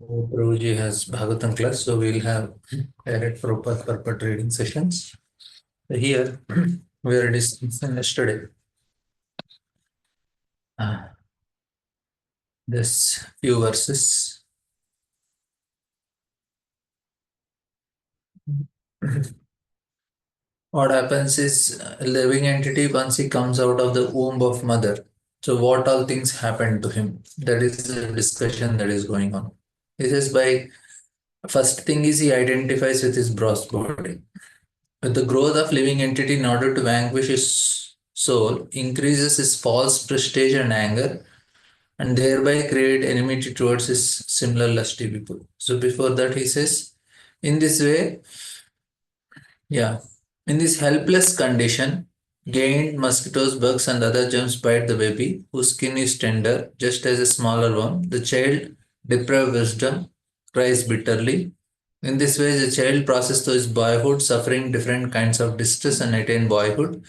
Prabhuji has Bhagavatam class, so we'll have direct Prabhupada purport reading sessions. Here, we are discussing yesterday this few verses. What happens is a living entity once he comes out of the womb of mother. So what all things happen to him? That is the discussion that is going on. This is by first thing is he identifies with his gross body. With the growth of living entity in order to vanquish his soul, increases his false prestige and anger, and thereby create enmity towards his similar lusty people. So before that he says, in this way, yeah, in this helpless condition, gained mosquitoes, bugs, and other germs bite the baby, whose skin is tender, just as a smaller one. The child, deprived wisdom, cries bitterly. In this way, the child processes through his boyhood, suffering different kinds of distress and attain boyhood.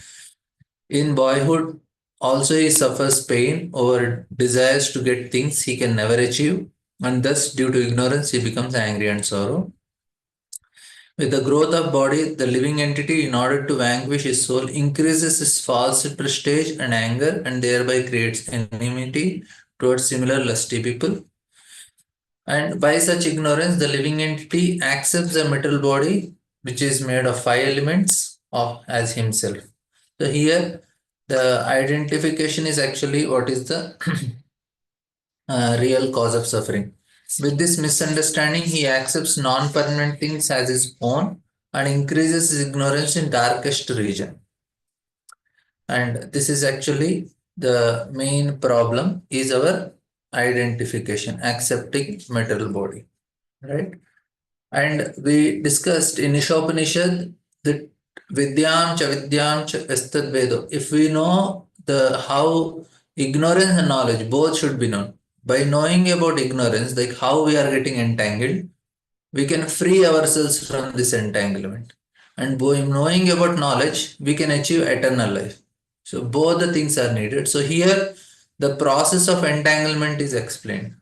In boyhood, also he suffers pain over desires to get things he can never achieve, and thus, due to ignorance, he becomes angry and sorrow. With the growth of body, the living entity, in order to vanquish his soul, increases his false prestige and anger, and thereby creates enmity towards similar lusty people. And by such ignorance, the living entity accepts the material body, which is made of five elements, of as himself. So here, the identification is actually what is the real cause of suffering. With this misunderstanding, he accepts non-permanent things as his own and increases his ignorance in darkest region. And this is actually the main problem is our identification, accepting material body, right? And we discussed in Ishopanishad that vidyam cha estad vedo. If we know the how ignorance and knowledge both should be known. By knowing about ignorance, like how we are getting entangled, we can free ourselves from this entanglement. And by knowing about knowledge, we can achieve eternal life. So both the things are needed. So here the process of entanglement is explained.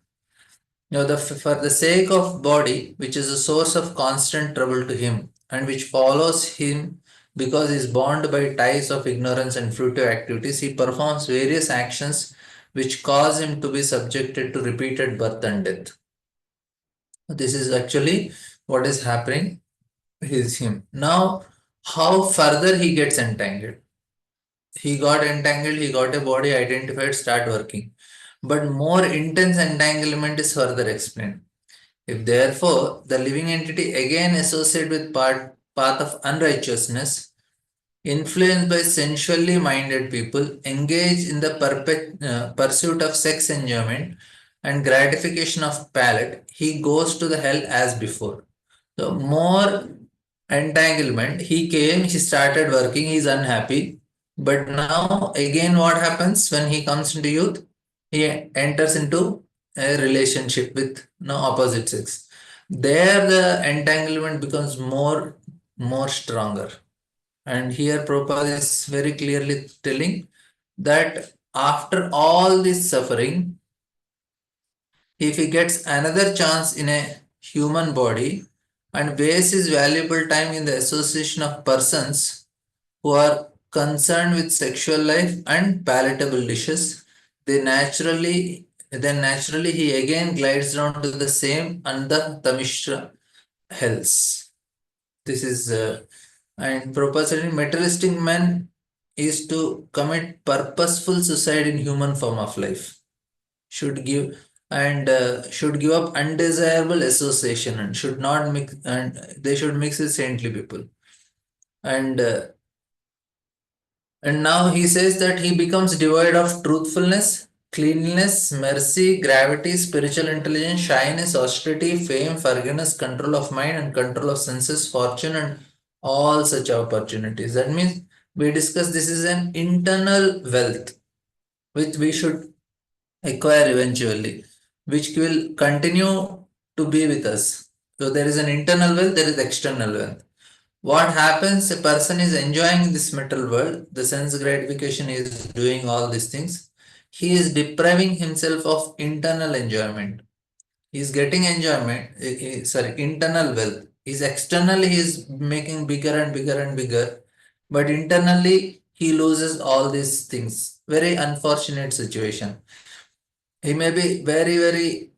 For the sake of body, which is a source of constant trouble to him, and which follows him because he is bound by ties of ignorance and fruitive activities, he performs various actions which cause him to be subjected to repeated birth and death. This is actually what is happening is him. Now, how further he gets entangled? He got entangled, he got a body identified, start working. But more intense entanglement is further explained. If therefore the living entity again associated with path of unrighteousness, influenced by sensually minded people, engage in the pursuit of sex enjoyment and gratification of palate, he goes to the hell as before. So more entanglement, he came, he started working, he's unhappy. But now again what happens when he comes into youth? He enters into a relationship with no opposite sex. There the entanglement becomes more stronger. And here Prabhupada is very clearly telling that after all this suffering, if he gets another chance in a human body and wastes his valuable time in the association of persons who are concerned with sexual life and palatable dishes, then naturally he again glides down to the same and the Tamishra hells. This is and proposing materialistic man is to commit purposeful suicide in human form of life. Should give up undesirable association and should not mix, and they should mix with saintly people. And now he says that he becomes devoid of truthfulness, cleanliness, mercy, gravity, spiritual intelligence, shyness, austerity, fame, forgiveness, control of mind, and control of senses, fortune, and all such opportunities. That means we discuss this is an internal wealth which we should acquire eventually, which will continue to be with us. So there is an internal wealth, there is external wealth. What happens? A person is enjoying this material world, the sense gratification is doing all these things. He is depriving himself of internal enjoyment. He's getting enjoyment, sorry, internal wealth. His externally he is making bigger and bigger and bigger, but internally he loses all these things. Very unfortunate situation. He may be very, very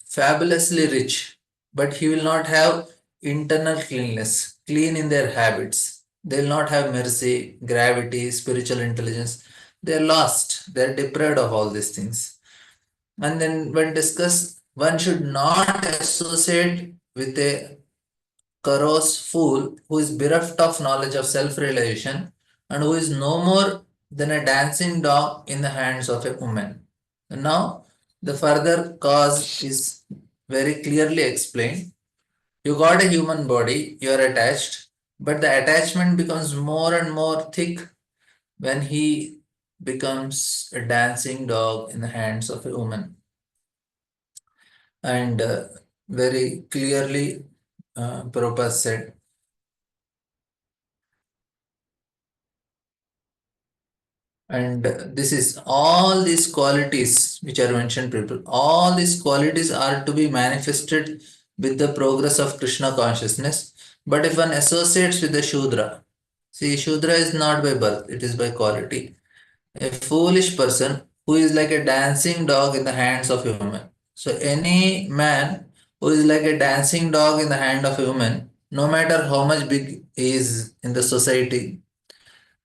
fabulously rich, but he will not have internal cleanness, clean in their habits. They will not have mercy, gravity, spiritual intelligence. They are lost. They are deprived of all these things. And then when discussed, one should not associate with a Karos fool who is bereft of knowledge of self-realization and who is no more than a dancing dog in the hands of a woman. And now the further cause is very clearly explained. You got a human body, you are attached, but the attachment becomes more and more thick when he becomes a dancing dog in the hands of a woman. And very clearly, Prabhupada said, and this is all these qualities which are mentioned, people, all these qualities are to be manifested with the progress of Krishna consciousness. But if one associates with the Shudra, see, Shudra is not by birth, it is by quality. A foolish person who is like a dancing dog in the hands of a woman. So, any man who is like a dancing dog in the hand of a woman, no matter how much big he is in the society,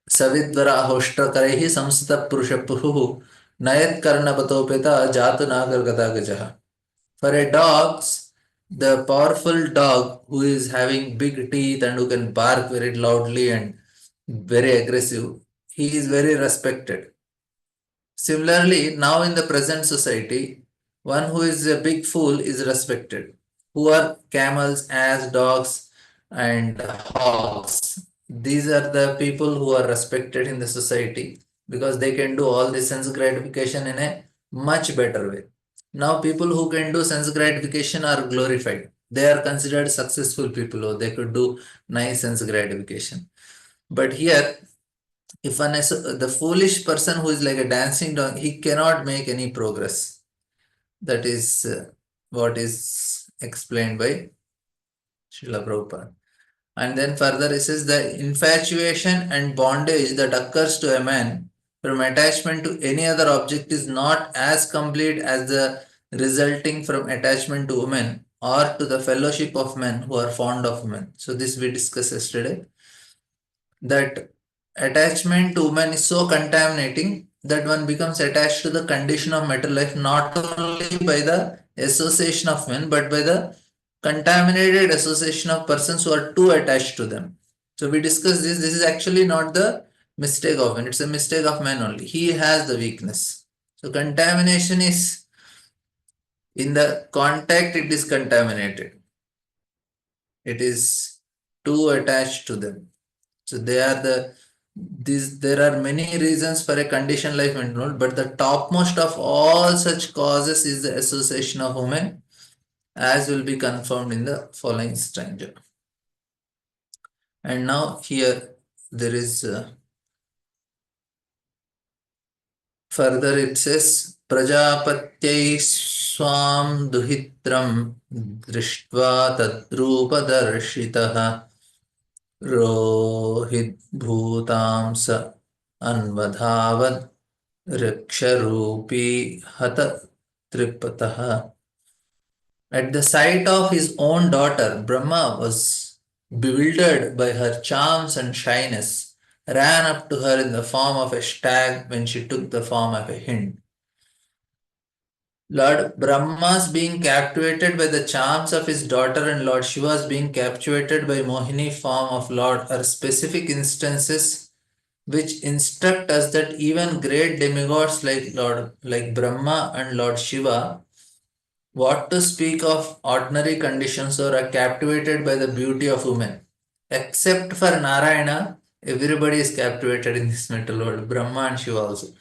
सविद्वराहोष्ट्रकरैः संस्थितपुरुषपुरुः नयत्कर्णपतोपेता जातु नागरगदागजः. For a dog, the powerful dog who is having big teeth and who can bark very loudly and very aggressive, he is very respected. Similarly, now in the present society, one who is a big fool is respected. Who are camels, as dogs, and hogs. These are the people who are respected in the society because they can do all the sense gratification in a much better way. Now, people who can do sense gratification are glorified. They are considered successful people, or they could do nice sense gratification. But here, if one is the foolish person who is like a dancing dog, he cannot make any progress. That is what is explained by Srila Prabhupada. And then further, it says the infatuation and bondage that occurs to a man from attachment to any other object is not as complete as the resulting from attachment to women or to the fellowship of men who are fond of women. So, this we discussed yesterday, that attachment to woman is so contaminating that one becomes attached to the condition of material life not only by the association of men but by the contaminated association of persons who are too attached to them. So we discussed this. This is actually not the mistake of man, it's a mistake of man only. He has the weakness. So contamination is in the contact, it is contaminated. It is too attached to them. So they are there are many reasons for a conditioned life mental, but the topmost of all such causes is the association of women, as will be confirmed in the following stanza. And now here there is further it says Prajapatyai swam duhitram drishtva tadrupadarshitaha रोहिद्भूतां स अन्वधावत् Riksharupi Hata Tripataha. At the sight of his own daughter, Brahma was bewildered by her charms and shyness, ran up to her in the form of a stag when she took the form of a hind. Lord Brahma's being captivated by the charms of his daughter and Lord Shiva's being captivated by Mohini form of Lord are specific instances which instruct us that even great demigods like Brahma and Lord Shiva, what to speak of ordinary conditions, or are captivated by the beauty of women. Except for Narayana, everybody is captivated in this mental world, Brahma and Shiva also.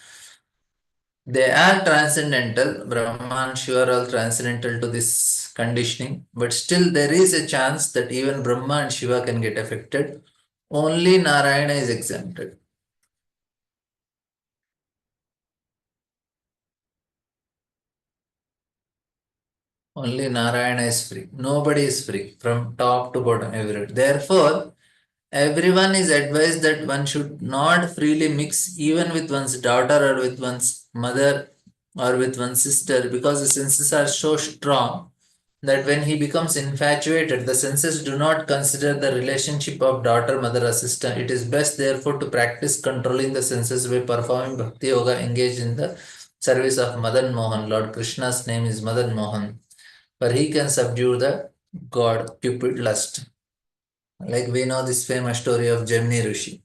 They are transcendental, Brahma and Shiva are all transcendental to this conditioning, but still there is a chance that even Brahma and Shiva can get affected. Only Narayana is exempted. Only Narayana is free. Nobody is free from top to bottom, everyone. Therefore, everyone is advised that one should not freely mix even with one's daughter or with one's mother or with one's sister, because the senses are so strong that when he becomes infatuated, the senses do not consider the relationship of daughter, mother, or sister. It is best, therefore, to practice controlling the senses by performing Bhakti Yoga engaged in the service of Madan Mohan. Lord Krishna's name is Madan Mohan, for he can subdue the god Cupid lust. Like we know this famous story of Gemini Rishi.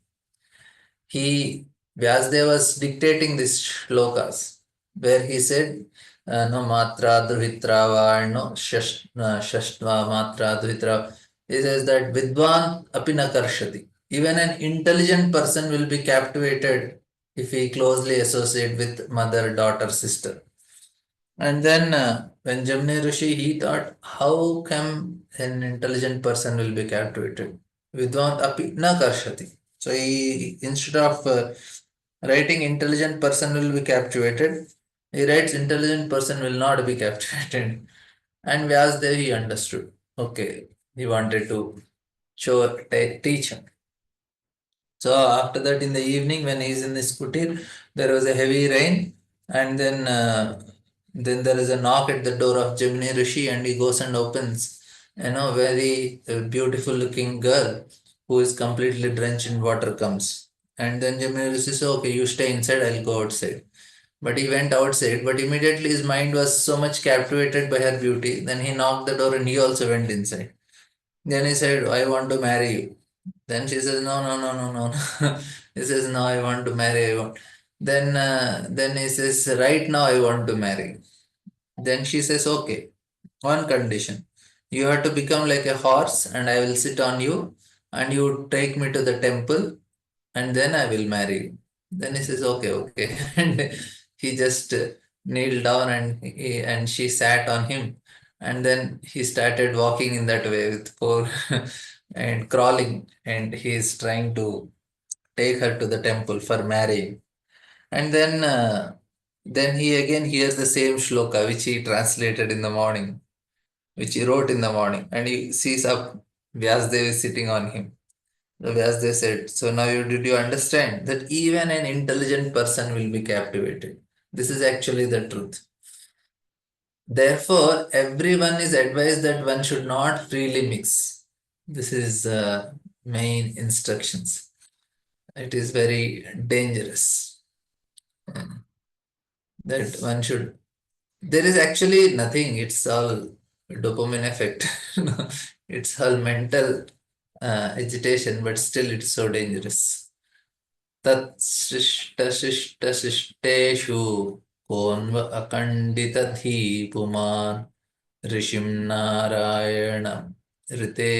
He, Vyasdeva was dictating these shlokas where he said, no matra dhuhitra no shashtva matra dhuhitra. He says that vidwan apina karshati. Even an intelligent person will be captivated if he closely associate with mother, daughter, sister. And then when Jamni Rishi, he thought, how come an intelligent person will be captivated? Vidvant api na karshati. So he, instead of writing intelligent person will be captivated, he writes intelligent person will not be captivated. And Vyasdev, he understood. Okay, he wanted to show, teach him. So after that, in the evening, when he is in the kutir, there was a heavy rain, and then there is a knock at the door of Gemini Rishi, and he goes and opens. Very beautiful looking girl who is completely drenched in water comes, and then Gemini Rishi says, "Okay, you stay inside. I'll go outside." But he went outside, but immediately his mind was so much captivated by her beauty. Then he knocked the door, and he also went inside. Then he said, I want to marry you. Then she says, no, no, no, no, no. No." He says, no, I want to marry. I want. Then he says, right now I want to marry. Then she says, okay, one condition. You have to become like a horse and I will sit on you and you take me to the temple and then I will marry you. Then he says, okay, okay. And he just kneeled down and she sat on him. And then he started walking in that way with four and crawling. And he is trying to take her to the temple for marrying. And then he again hears the same shloka which he translated in the morning, which he wrote in the morning. And he sees up Vyasdev is sitting on him. So as they said, so now did you understand that even an intelligent person will be captivated? This is actually the truth. Therefore, everyone is advised that one should not freely mix. This is main instructions. It is very dangerous that one should. There is actually nothing. It's all dopamine effect. It's all mental agitation, but still it's so dangerous. तत्शिष्टशिष्टशिष्टेषु कोन्व अखण्डितधीपुमान् ऋषिं Narayan ऋते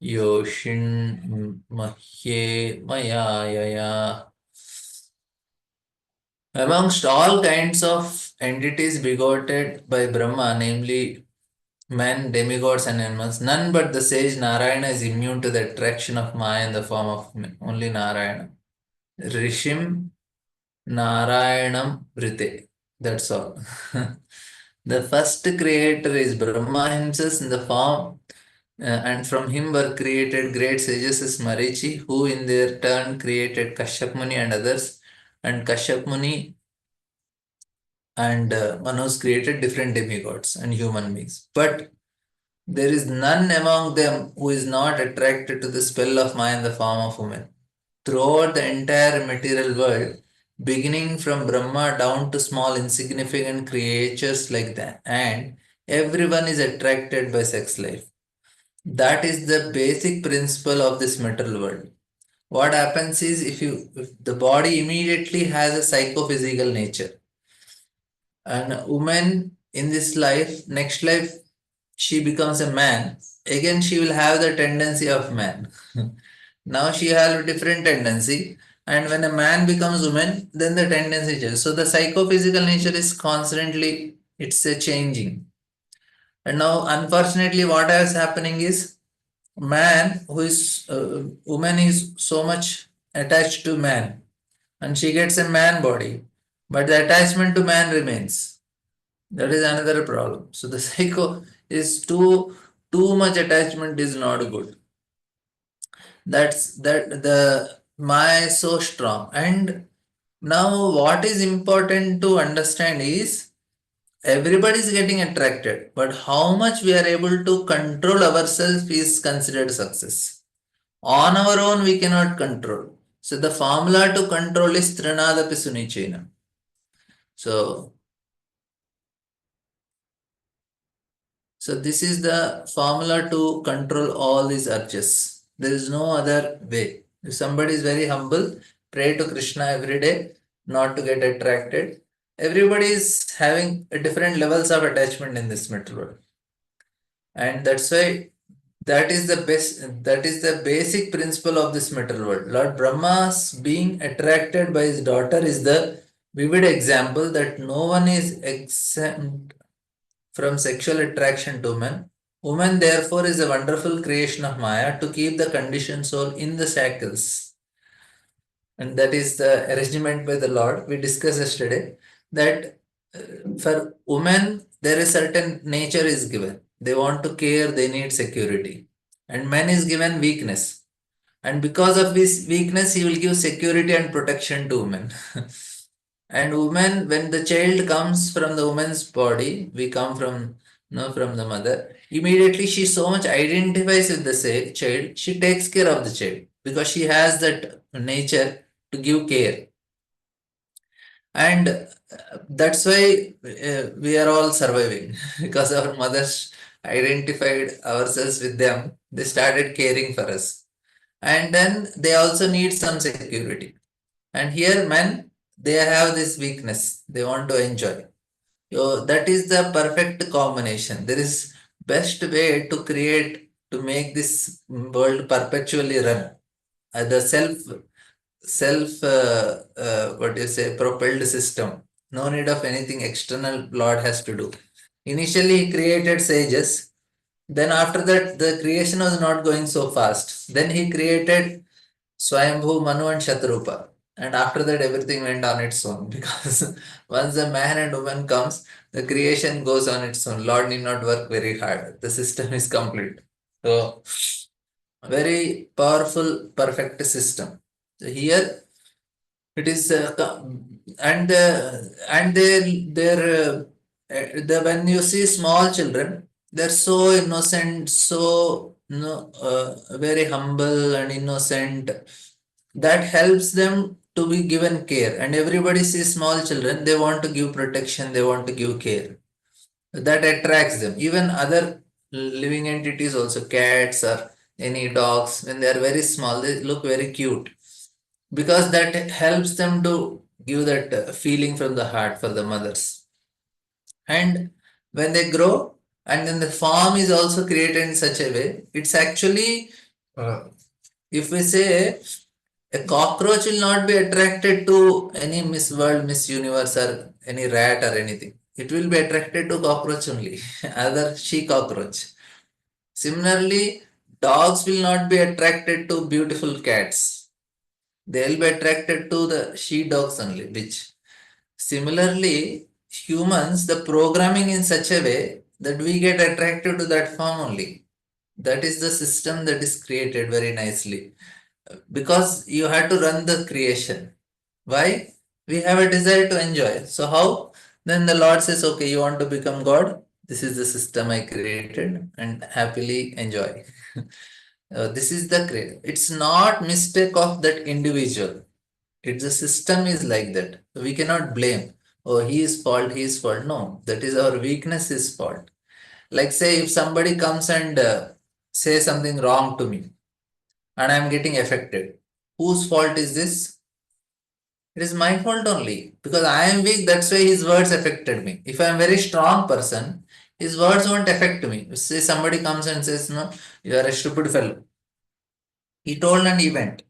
योषिण्मह्ये मया यया. Amongst all kinds of entities begotten by Brahma, namely men, demigods, and animals, none but the sage Narayana is immune to the attraction of Maya in the form of men. Only Narayana. Rishim Narayanam Vrite. That's all. The first creator is Brahma himself in the form, and from him were created great sages as Marichi, who in their turn created Kashyap Muni and others. And Kashyap Muni and Manus created different demigods and human beings. But there is none among them who is not attracted to the spell of Maya in the form of woman. Throughout the entire material world, beginning from Brahma down to small insignificant creatures like that, and everyone is attracted by sex life. That is the basic principle of this material world. What happens is if the body immediately has a psychophysical nature, and a woman in this life, next life, she becomes a man, again she will have the tendency of man. Now she has a different tendency, and when a man becomes woman, then the tendency changes. So the psychophysical nature is constantly, it's a changing. And now unfortunately what is happening is man who is woman is so much attached to man and she gets a man body, but the attachment to man remains. That is another problem. So the psycho is too much attachment is not good. That's that the Maya is so strong. And now what is important to understand is everybody is getting attracted, but how much we are able to control ourselves is considered success. On our own, we cannot control. So the formula to control is Trinadapi Sunichena. So, so this is the formula to control all these urges. There is no other way. If somebody is very humble, pray to Krishna every day, not to get attracted. Everybody is having different levels of attachment in this material world. And that's why that is the basic principle of this material world. Lord Brahma's being attracted by his daughter is the vivid example that no one is exempt from sexual attraction to women. Woman therefore is a wonderful creation of Maya to keep the conditioned soul in the shackles. And that is the arrangement by the Lord. We discussed yesterday that for women there is certain nature is given. They want to care, they need security. And man is given weakness. And because of this weakness, he will give security and protection to women. And woman, when the child comes from the woman's body, we come from from the mother. Immediately, she so much identifies with the child. She takes care of the child because she has that nature to give care. And that's why we are all surviving because our mothers identified ourselves with them. They started caring for us. And then they also need some security. And here, men, they have this weakness. They want to enjoy. So that is the perfect combination. There is best way to create to make this world perpetually run. The self what do you say propelled system. No need of anything external Lord has to do. Initially he created sages, then after that the creation was not going so fast. Then he created Swayambhu, Manu and Shatrupa. And after that everything went on its own because once the man and woman comes, the creation goes on its own. Lord need not work very hard. The system is complete. So very powerful, perfect system. So here it is, and when you see small children, they're so innocent, so very humble and innocent. That helps them to be given care. And everybody sees small children, they want to give protection, they want to give care. That attracts them. Even other living entities also, cats or any dogs, when they are very small, they look very cute because that helps them to give that feeling from the heart for the mothers. And when they grow, and then the form is also created in such a way, it's actually, if we say, a cockroach will not be attracted to any Miss World, Miss Universe, or any rat or anything. It will be attracted to cockroach only, other she cockroach. Similarly, dogs will not be attracted to beautiful cats. They'll be attracted to the she dogs only, which similarly, humans, the programming in such a way that we get attracted to that form only. That is the system that is created very nicely because you have to run the creation. Why? We have a desire to enjoy. So, how? Then the Lord says, okay, you want to become God? This is the system I created and happily enjoy. This is the create. It's not mistake of that individual. It's the system is like that. We cannot blame. Oh, he is fault, he is fault. No, that is our weakness is fault. Like say if somebody comes and say something wrong to me and I'm getting affected. Whose fault is this? It is my fault only because I am weak. That's why his words affected me. If I am very strong person, his words won't affect me. Say somebody comes and says, "No, you are a stupid fellow." He told and he went.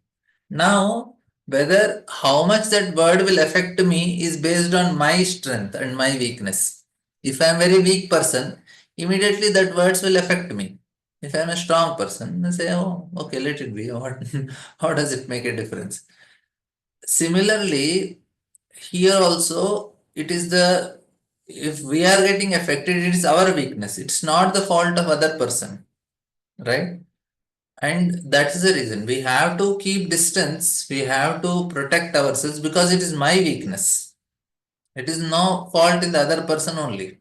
Now, whether how much that word will affect me is based on my strength and my weakness. If I am a very weak person, immediately that words will affect me. If I am a strong person, I say, oh, okay, let it be. What, how does it make a difference? Similarly, here also it is the if we are getting affected, it is our weakness. It's not the fault of other person, right? And that is the reason we have to keep distance. We have to protect ourselves because it is my weakness. It is no fault in the other person only.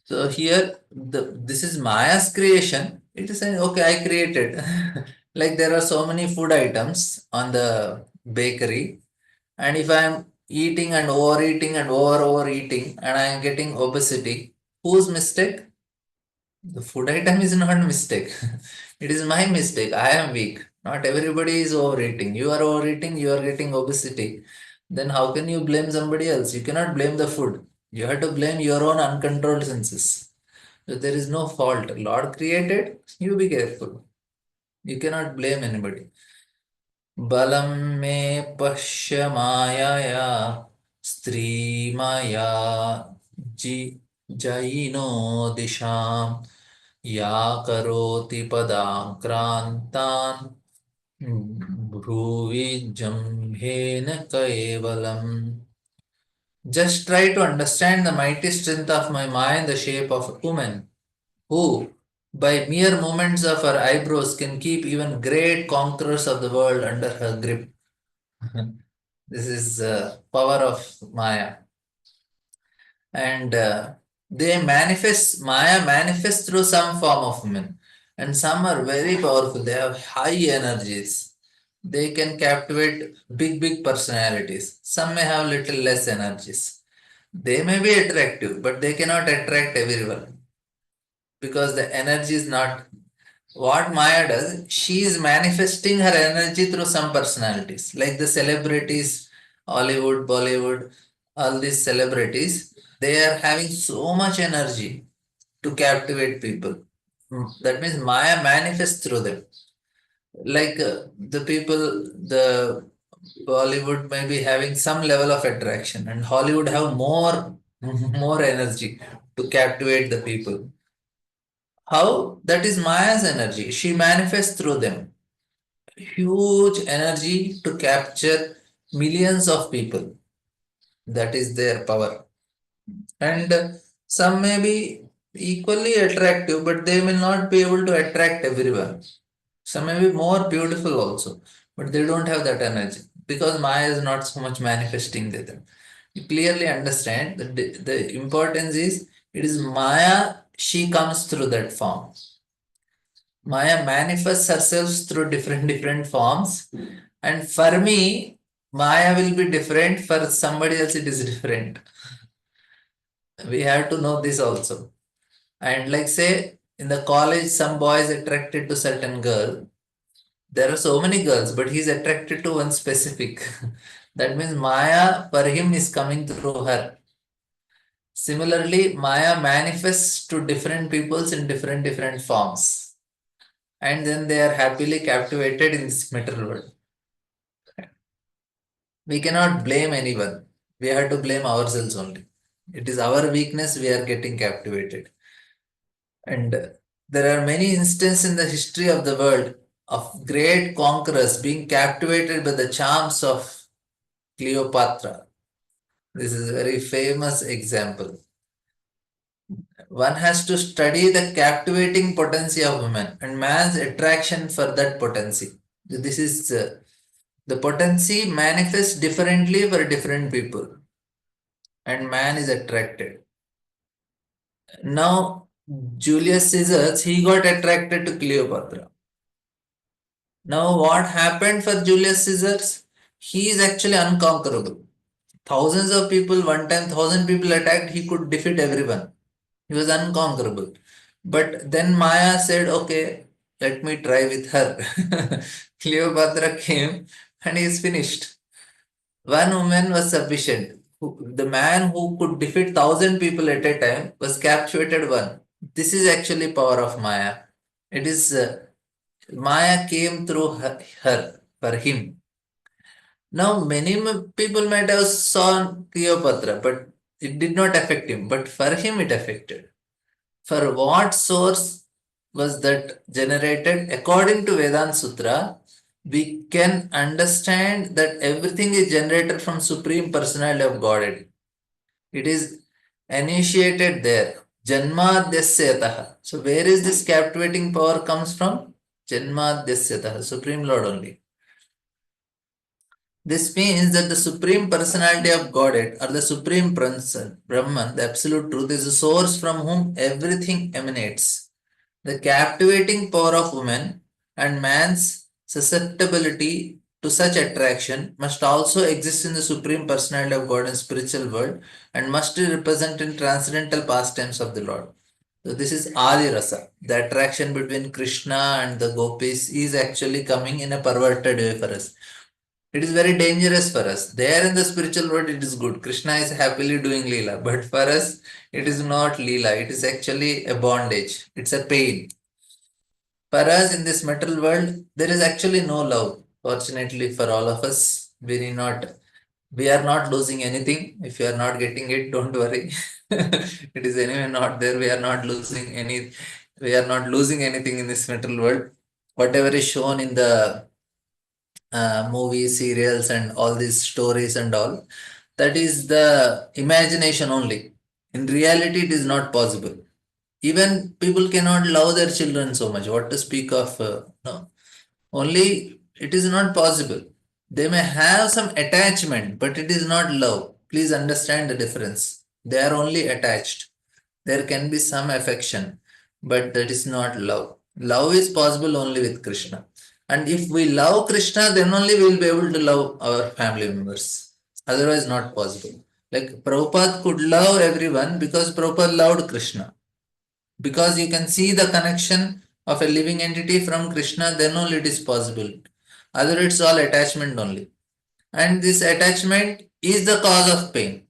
So here, this is Maya's creation. It is saying, okay, I created. Like there are so many food items on the bakery, and if I am eating and overeating and overeating, and I am getting obesity, whose mistake? The food item is not mistake. It is my mistake. I am weak. Not everybody is overeating. You are overeating, you are getting obesity. Then how can you blame somebody else? You cannot blame the food. You have to blame your own uncontrolled senses. So there is no fault. Lord created, you be careful. You cannot blame anybody. बलं मे पश्य मायया स्त्रीमया जि जयिनो दिशां या करोति पदाक्रान्तान् भ्रुवि जम्भेन कैवलम्. Just try to understand the mighty strength of my Maya in the shape of a woman, who, by mere movements of her eyebrows, can keep even great conquerors of the world under her grip. This is power of Maya. And they manifest, Maya manifests through some form of women. And some are very powerful. They have high energies. They can captivate big personalities. Some may have little less energies. They may be attractive, but they cannot attract everyone because the energy is not what Maya does. She is manifesting her energy through some personalities, like the celebrities, Hollywood, Bollywood, all these celebrities. They are having so much energy to captivate people. That means Maya manifests through them. Like the people, the Bollywood may be having some level of attraction, and Hollywood have more more energy to captivate the people. How? That is Maya's energy. She manifests through them. Huge energy to capture millions of people. That is their power. And some may be equally attractive, but they will not be able to attract everyone. Some may be more beautiful also, but they don't have that energy because Maya is not so much manifesting with them. You clearly understand that the importance is it is Maya, she comes through that form. Maya manifests herself through different forms. And for me, Maya will be different. For somebody else, it is different. We have to know this also. And like say in the college, some boy is attracted to certain girl. There are so many girls, but he's attracted to one specific. That means Maya for him is coming through her. Similarly, Maya manifests to different peoples in different forms. And then they are happily captivated in this material world. We cannot blame anyone. We have to blame ourselves only. It is our weakness we are getting captivated. And there are many instances in the history of the world of great conquerors being captivated by the charms of Cleopatra. This is a very famous example. One has to study the captivating potency of women and man's attraction for that potency. This is the potency manifests differently for different people, and man is attracted. Now, Julius Caesar, he got attracted to Cleopatra. Now, what happened for Julius Caesar? He is actually unconquerable. Thousands of people, one time, 1,000 people attacked, he could defeat everyone. He was unconquerable. But then Maya said, okay, let me try with her. Cleopatra came and he is finished. One woman was sufficient. The man who could defeat 1,000 people at a time was captured one. This is actually power of Maya. It is Maya came through her for him. Now many people might have saw Cleopatra, but it did not affect him. But for him it affected. For what source was that generated? According to Vedanta Sutra, we can understand that everything is generated from Supreme Personality of Godhead. It is initiated there. Janmadyasyataha. So where is this captivating power comes from? Janmadyasyataha, Supreme Lord only. This means that the Supreme Personality of Godhead or the Supreme Person, Brahman, the Absolute Truth, is the source from whom everything emanates. The captivating power of woman and man's susceptibility to such attraction must also exist in the Supreme Personality of God and spiritual world and must be represented in transcendental pastimes of the Lord. So this is Adi Rasa. The attraction between Krishna and the gopis is actually coming in a perverted way for us. It is very dangerous for us. There in the spiritual world, it is good. Krishna is happily doing Leela. But for us, it is not Leela. It is actually a bondage. It's a pain. For us in this material world, there is actually no love. Fortunately for all of us, we are not losing anything. If you are not getting it, don't worry. It is anyway not there. We are not losing anything in this material world. Whatever is shown in the movies, serials, and all these stories and all, that is the imagination only. In reality, it is not possible. Even people cannot love their children so much. What to speak of? No, only it is not possible. They may have some attachment, but it is not love. Please understand the difference. They are only attached. There can be some affection, but that is not love. Love is possible only with Krishna. And if we love Krishna, then only we will be able to love our family members. Otherwise, not possible. Like Prabhupada could love everyone because Prabhupada loved Krishna. Because you can see the connection of a living entity from Krishna, then only it is possible. Otherwise, it's all attachment only. And this attachment is the cause of pain.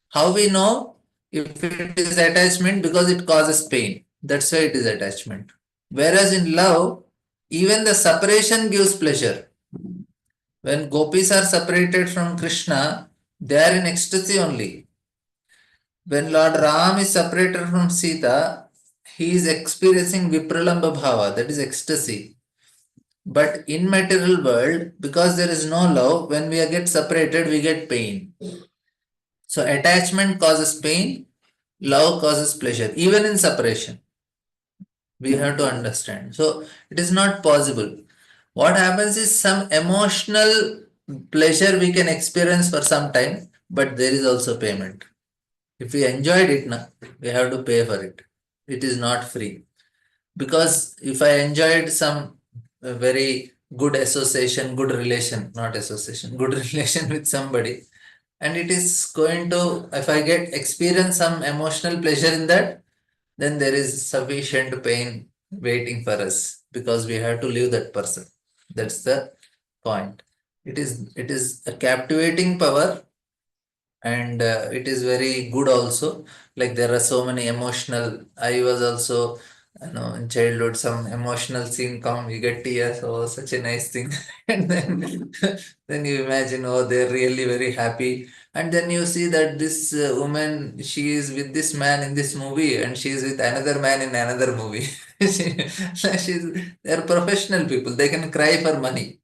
How we know if it is attachment? Because it causes pain. That's why it is attachment. Whereas in love, even the separation gives pleasure. When gopis are separated from Krishna, they are in ecstasy only. When Lord Ram is separated from Sita, he is experiencing Vipralamba Bhava, that is ecstasy. But in material world, because there is no love, when we get separated, we get pain. So attachment causes pain, love causes pleasure, even in separation. We have to understand. So it is not possible. What happens is some emotional pleasure we can experience for some time, but there is also payment. If we enjoyed it, we have to pay for it. It is not free. Because if I enjoyed some very good association, good relation, not association, good relation with somebody, and it is going to, if I get experience some emotional pleasure in that, then there is sufficient pain waiting for us because we have to leave that person. That's the point. It is a captivating power, and it is very good also. Like there are so many emotional. I was also, in childhood, some emotional scene come, you get tears. Oh, such a nice thing. And then you imagine, oh, they're really very happy. And then you see that this woman, she is with this man in this movie, and she is with another man in another movie. They're professional people. They can cry for money,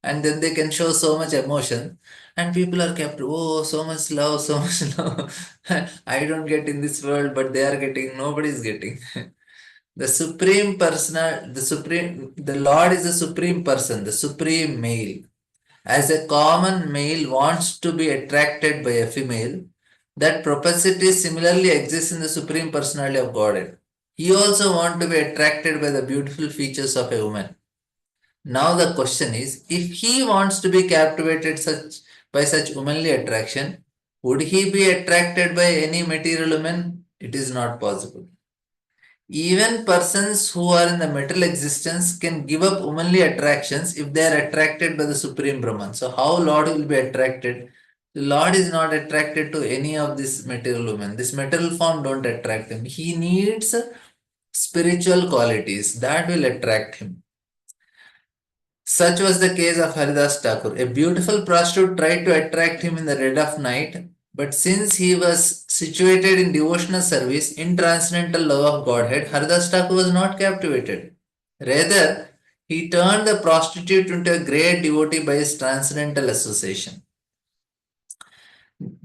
and then they can show so much emotion, and people are kept, oh, so much love, so much love. I don't get in this world, but they are getting, nobody is getting. The supreme personal, the Lord is the supreme person, the supreme male. As a common male wants to be attracted by a female, that propensity similarly exists in the supreme personality of Godhead. He also wants to be attracted by the beautiful features of a woman. Now the question is, if he wants to be captivated by such womanly attraction, would he be attracted by any material woman? It is not possible. Even persons who are in the material existence can give up womanly attractions if they are attracted by the Supreme Brahman. So how Lord will be attracted? The Lord is not attracted to any of this material woman. This material form don't attract him. He needs spiritual qualities that will attract him. Such was the case of Haridas Thakur. A beautiful prostitute tried to attract him in the dead of night, but since he was situated in devotional service in transcendental love of Godhead, Haridas Thakur was not captivated. Rather, He turned the prostitute into a great devotee by his transcendental association.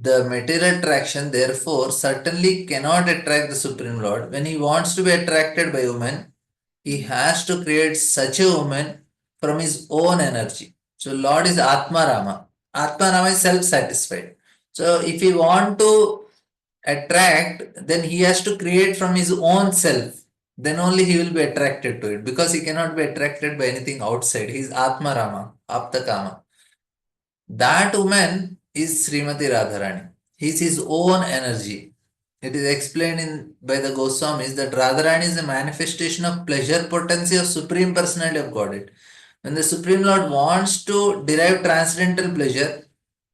The material attraction, therefore, certainly cannot attract the Supreme Lord. When he wants to be attracted by woman, he has to create such a woman from his own energy. So, Lord is Atma Rama. Atma Rama is self satisfied. So, if he want to attract, then he has to create from his own self. Then only he will be attracted to it because he cannot be attracted by anything outside. He is Atma Rama, Apta Kama. That woman is Srimati Radharani. He is his own energy. It is explained by the Goswamis that Radharani is a manifestation of pleasure potency of Supreme Personality of Godhead. When the Supreme Lord wants to derive transcendental pleasure,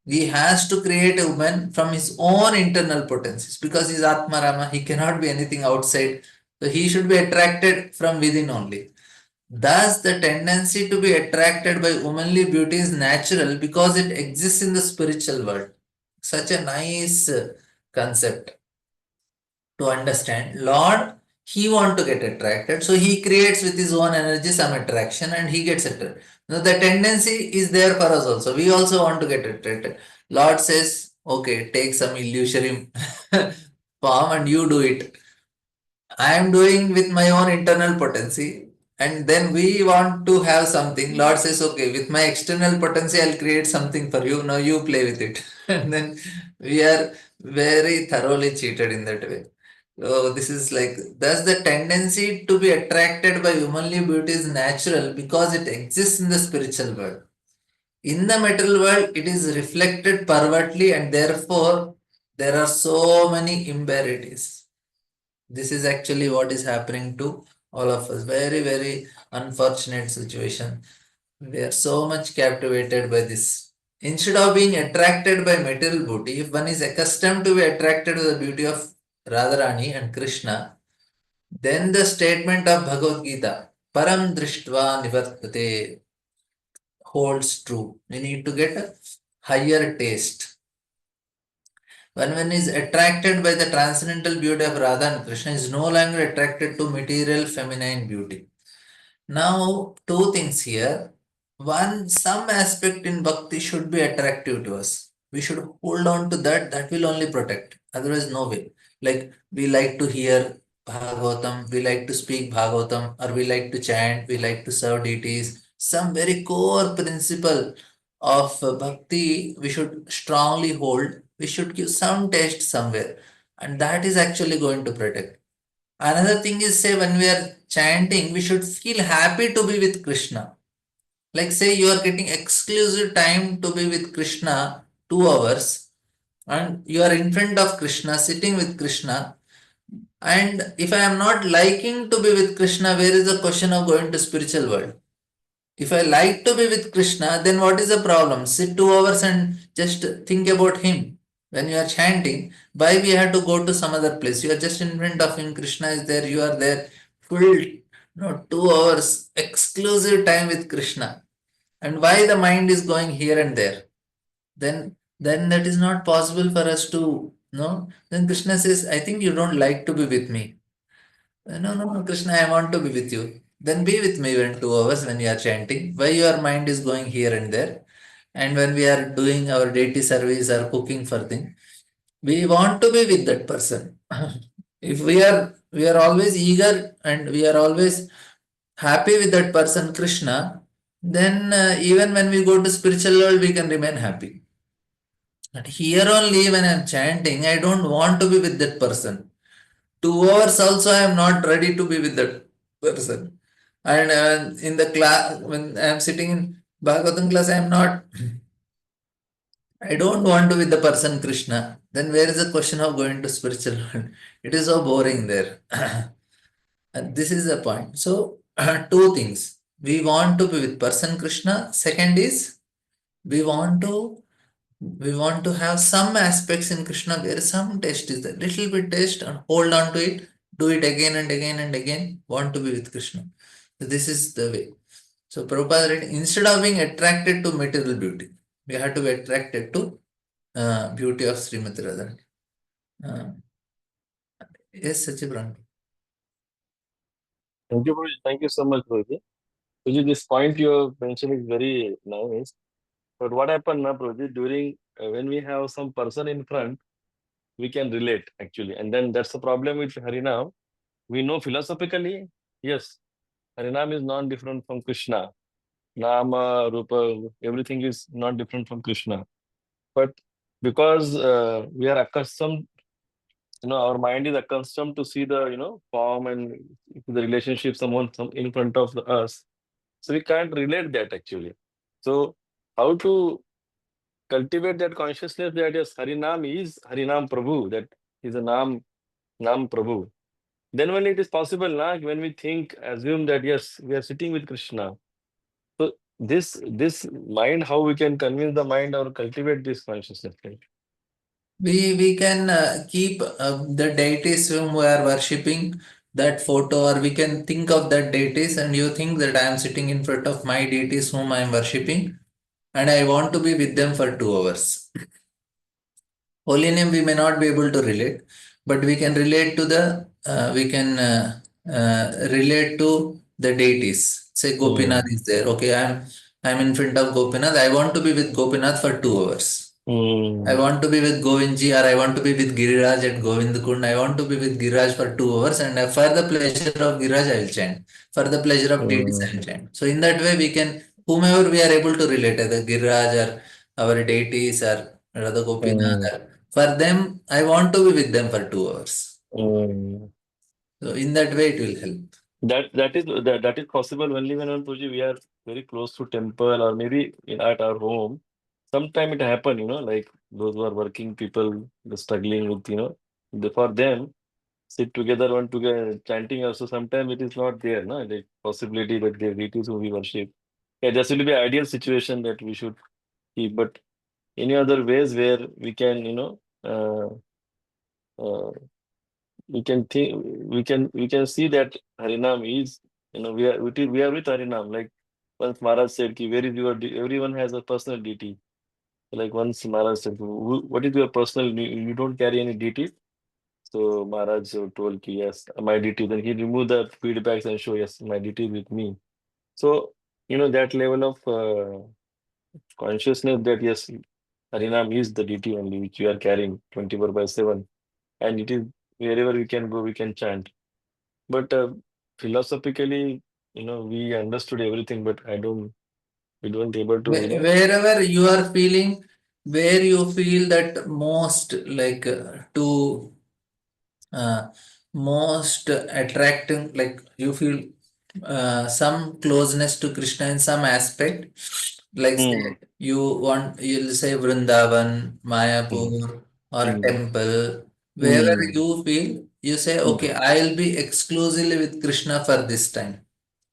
he has to create a woman from his own internal potencies because he is Atma Rama. He cannot be anything outside. So he should be attracted from within only. Thus, the tendency to be attracted by womanly beauty is natural because it exists in the spiritual world. Such a nice concept to understand. Lord, he want to get attracted, so he creates with his own energy some attraction and he gets attracted. Now, the tendency is there for us also. We also want to get attracted. Lord says, okay, take some illusory form and you do it. I am doing with my own internal potency, and then we want to have something. Lord says, okay, with my external potency, I'll create something for you. Now you play with it. And then we are very thoroughly cheated in that way. So this is like, thus the tendency to be attracted by womanly beauty is natural because it exists in the spiritual world. In the material world, it is reflected pervertly, and therefore there are so many impurities. This is actually what is happening to all of us. Very, very unfortunate situation. We are so much captivated by this. Instead of being attracted by material beauty, if one is accustomed to be attracted to the beauty of Radharani and Krishna, then the statement of Bhagavad Gita, Param Drishtva Nivartate, holds true. We need to get a higher taste. When one is attracted by the transcendental beauty of Radha and Krishna, is no longer attracted to material feminine beauty. Now, two things here. One, some aspect in bhakti should be attractive to us. We should hold on to that, that will only protect. Otherwise, no way. Like we like to hear Bhagavatam, we like to speak Bhagavatam, or we like to chant, we like to serve deities. Some very core principle of bhakti we should strongly hold. We should give some taste somewhere, and that is actually going to protect. Another thing is, say, when we are chanting, we should feel happy to be with Krishna. Like, say, you are getting exclusive time to be with Krishna 2 hours, and you are in front of Krishna, sitting with Krishna. And if I am not liking to be with Krishna, where is the question of going to spiritual world? If I like to be with Krishna, then what is the problem? Sit 2 hours and just think about him. When you are chanting, why we have to go to some other place? You are just in front of him, Krishna is there, you are there, full 2 hours, exclusive time with Krishna. And why the mind is going here and there? Then that is not possible for us to no. Then Krishna says, I think you don't like to be with me. No, no, no, Krishna, I want to be with you. Then be with me when 2 hours when you are chanting. Why your mind is going here and there? And when we are doing our deity service or cooking for thing, we want to be with that person. If we are always eager and we are always happy with that person, Krishna, then even when we go to spiritual world, we can remain happy. But here only when I am chanting, I don't want to be with that person. 2 hours also I am not ready to be with that person. And in the class, when I am sitting in Bhagavatam class, I don't want to be the person Krishna. Then where is the question of going to spiritual world? It is so boring there. And this is the point. So, two things. We want to be with person Krishna. Second is we want to we want to have some aspects in Krishna where some taste is there, little bit taste and hold on to it, do it again and again and again, want to be with Krishna. So this is the way. So Prabhupada read, instead of being attracted to material beauty, we have to be attracted to beauty of Srimati Radharani. Yes, Sachibran. Thank you, Guruji. Thank you so much, Guruji. Prabhuji, this point you mentioned is very nice. But what happened now, Prabhuji, during when we have some person in front, we can relate actually. And then that's the problem with Harinam. We know philosophically, yes, Harinam is not different from Krishna. Nama, Rupa, everything is not different from Krishna. But because we are accustomed, our mind is accustomed to see the, form and the relationship someone some in front of us. So we can't relate that actually. So how to cultivate that consciousness that yes, Harinam is Harinam Prabhu, that is a Nam Prabhu. Then when it is possible, na, when we think, assume that yes, we are sitting with Krishna. So this mind, how we can convince the mind or cultivate this consciousness, right? We can keep the deities whom we are worshipping that photo, or we can think of that deities, and you think that I am sitting in front of my deities whom I am worshipping, and I want to be with them for 2 hours. Holy name we may not be able to relate, but we can relate to the relate to the deities. Say Gopinath Mm, is there. Okay, I'm in front of Gopinath. I want to be with Gopinath for 2 hours. I mm, want to be with Govindji, or I want to be with Giriraj at Govindkund. I want to be with Giriraj for 2 hours, and for the pleasure of Giriraj, I will chant. For the pleasure of deities, I mm, will chant. So in that way, we can, whomever we are able to relate, either Giriraj or our deities or Radha Gopinath, mm, for them, I want to be with them for 2 hours. mm. So in that way, it will help. That is possible only when Puji, we are very close to temple or maybe at our home. Sometime it happen, like those who are working people, the struggling with, for them, sit together, one together, chanting also. Sometimes it is not there, no, the possibility that they deities who we worship. Yeah, this will be ideal situation that we should keep. But any other ways where we can, uh, we can think, we can see that Harinam is, we are with Harinam. Like once Maharaj said, ki, where is your everyone has a personal deity. Like once Maharaj said, what is your personal? You don't carry any deity. So Maharaj told ki, yes, my deity. Then he removed the feedbacks and show, yes, my deity is with me. So that level of consciousness that yes, Harinam is the deity only which we are carrying 24/7, and it is wherever we can go, we can chant. But philosophically, we understood everything, but we don't able to, Wherever you are feeling, where you feel that most like to uh, most attractive, like you feel some closeness to Krishna in some aspect, like say mm, you'll say Vrindavan, mm, Mayapur, or a mm, temple. Wherever mm, you feel, you say okay, mm, I'll be exclusively with Krishna for this time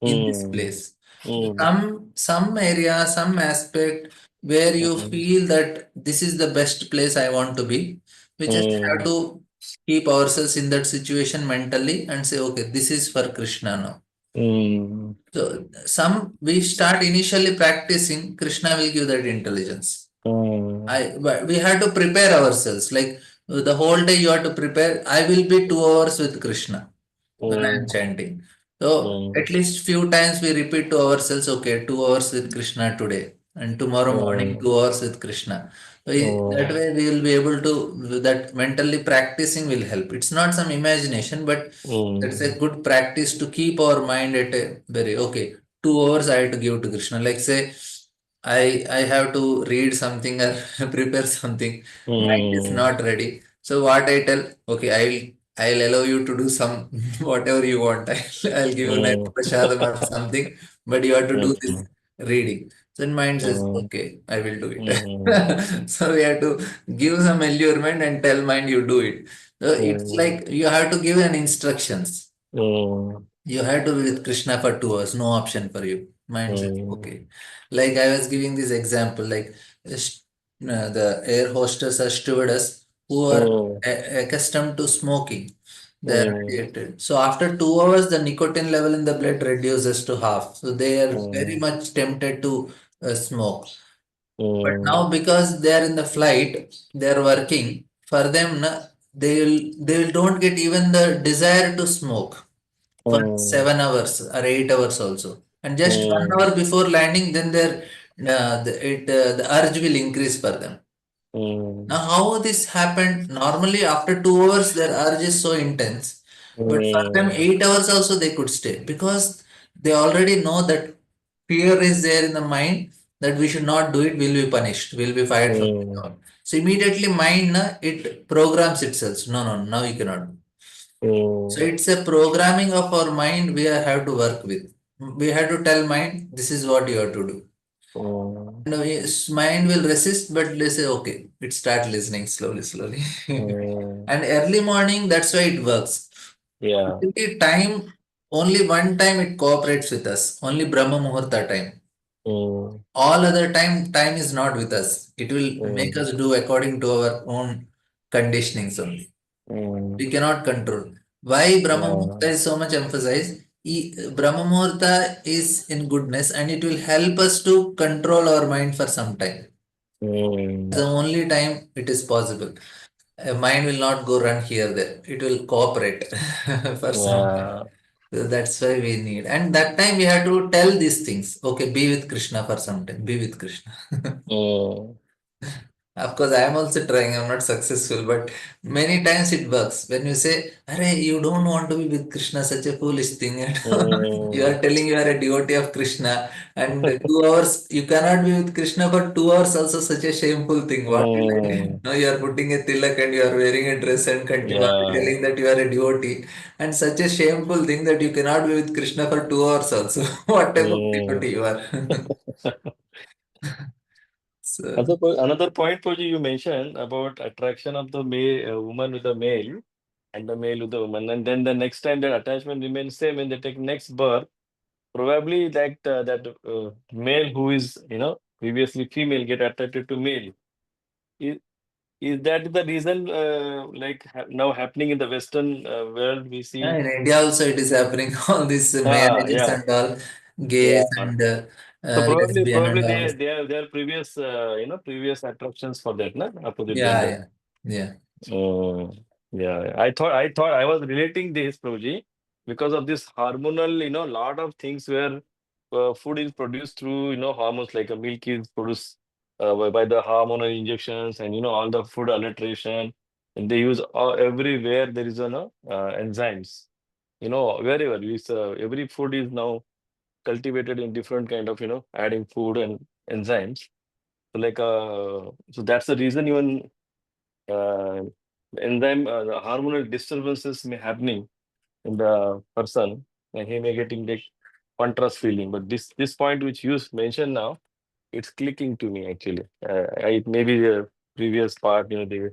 in this mm, place. mm, Some area, some aspect where you mm, feel that this is the best place I want to be, we just have mm, to keep ourselves in that situation mentally and say okay, this is for Krishna now. mm, So some we start initially practicing, Krishna will give that intelligence. mm, But we have to prepare ourselves. Like the whole day you have to prepare. I will be 2 hours with Krishna when I am mm, chanting. So at least few times we repeat to ourselves, okay, 2 hours with Krishna today, and tomorrow morning mm, 2 hours with Krishna. So that mm, way we will be able to, that mentally practicing will help. It's not some imagination, but that's a mm, good practice to keep our mind at a very okay. 2 hours I have to give to Krishna. Like say I have to read something or prepare something. Mind is mm, not ready. So what I tell, okay, I'll allow you to do some whatever you want. I'll give you like mm. prasadam or something, but you have to do this Okay. reading. So then mind says, Mm, okay, I will do mm, it. So we have to give some allurement and tell mind you do it. So it's mm, like you have to give an instructions. mm, You have to be with Krishna for 2 hours, no option for you. Mind says, mm, okay. Like I was giving this example, like the air hostess or stewardess who are mm, accustomed to smoking, they are mm, addicted. So after 2 hours, the nicotine level in the blood reduces to half. So they are very mm, much tempted to smoke. But mm, now because they are in the flight, they are working. For them, they will don't get even the desire to smoke for mm, 7 hours or 8 hours also. and just 1 hour before landing, then the urge will increase for them. Now, how this happened? Normally, after 2 hours, their urge is so intense, but for them, 8 hours also they could stay because they already know that fear is there in the mind that we should not do it, we'll be punished, we'll be fired from the job. So immediately mind it programs itself. No, no, now you cannot do. So it's a programming of our mind we have to work with. We have to tell mind this is what you have to do. And mind will resist, but they say okay, it start listening slowly, slowly. And early morning, that's why it works. Yeah. Actually, time only one time it cooperates with us. Only Brahma Muhurta time. All other time is not with us. It will make us do according to our own conditionings only. We cannot control. Why Brahma Muhurta is so much emphasized? Brahma Muhurta is in goodness and it will help us to control our mind for some time. The only time it is possible. Mind will not go run here there. It will cooperate for some time. So that's why we need. And that time we have to tell these things. Okay, be with Krishna for some time. Be with Krishna. Of course, I am also trying. I'm not successful, but many times it works. When you say, "Arey, you don't want to be with Krishna," such a foolish thing. You are telling you are a devotee of Krishna, and 2 hours you cannot be with Krishna for 2 hours. Also, such a shameful thing. What will I do? No, you are putting a tilak and you are wearing a dress and continually Yeah. telling that you are a devotee, and such a shameful thing that you cannot be with Krishna for 2 hours. Also, what type of devotee you are? So. Another point, Pooji, you mentioned about attraction of the male woman with the male and the male with the woman, and then the next time that attachment remains same when they take next birth. Probably that male who is previously female get attracted to male. Is is that the reason like now happening in the Western world we Yeah, see? in India also it is happening. All these marriages Yeah, and all, gays yeah. and So probably lesbian probably and all. they are previous previous attractions for that, na, opposite Yeah, gender. yeah, yeah. Oh, yeah. I thought I was relating this, Prabhuji, because of this hormonal, lot of things where food is produced through, hormones like a milk is produced by the hormonal injections and, all the food adulteration. And they use everywhere there is enzymes, wherever every food is now cultivated in different kind of, adding food and enzymes. So like, so that's the reason even uh, enzyme the hormonal disturbances may happening in the person and he may getting like contrast feeling, but this point which you mentioned now, it's clicking to me actually. It may be the previous part, they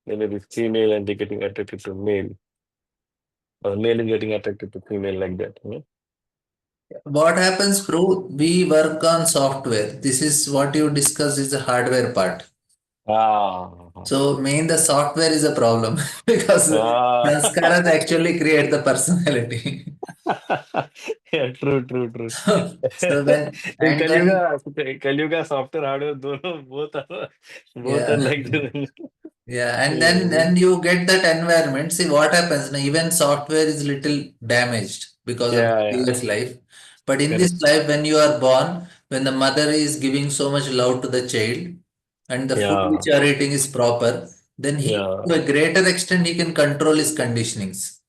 may be female and they getting attracted to male, or male is getting attracted to female, like that. What happens, bro? We work on software. This is what you discussed is the hardware part. Ah, So main the software is a problem because ah. sanskaras actually create the personality. Yeah, true. So when In and when Kali Yuga, software hardware, both are yeah. like this. Yeah, and then Mm. you get that environment. See what happens now, even software is little damaged because of the Yeah, previous life. But in this correct. life, when you are born, when the mother is giving so much love to the child and the food which Yeah, you are eating is proper, then he yeah, to a greater extent he can control his conditionings.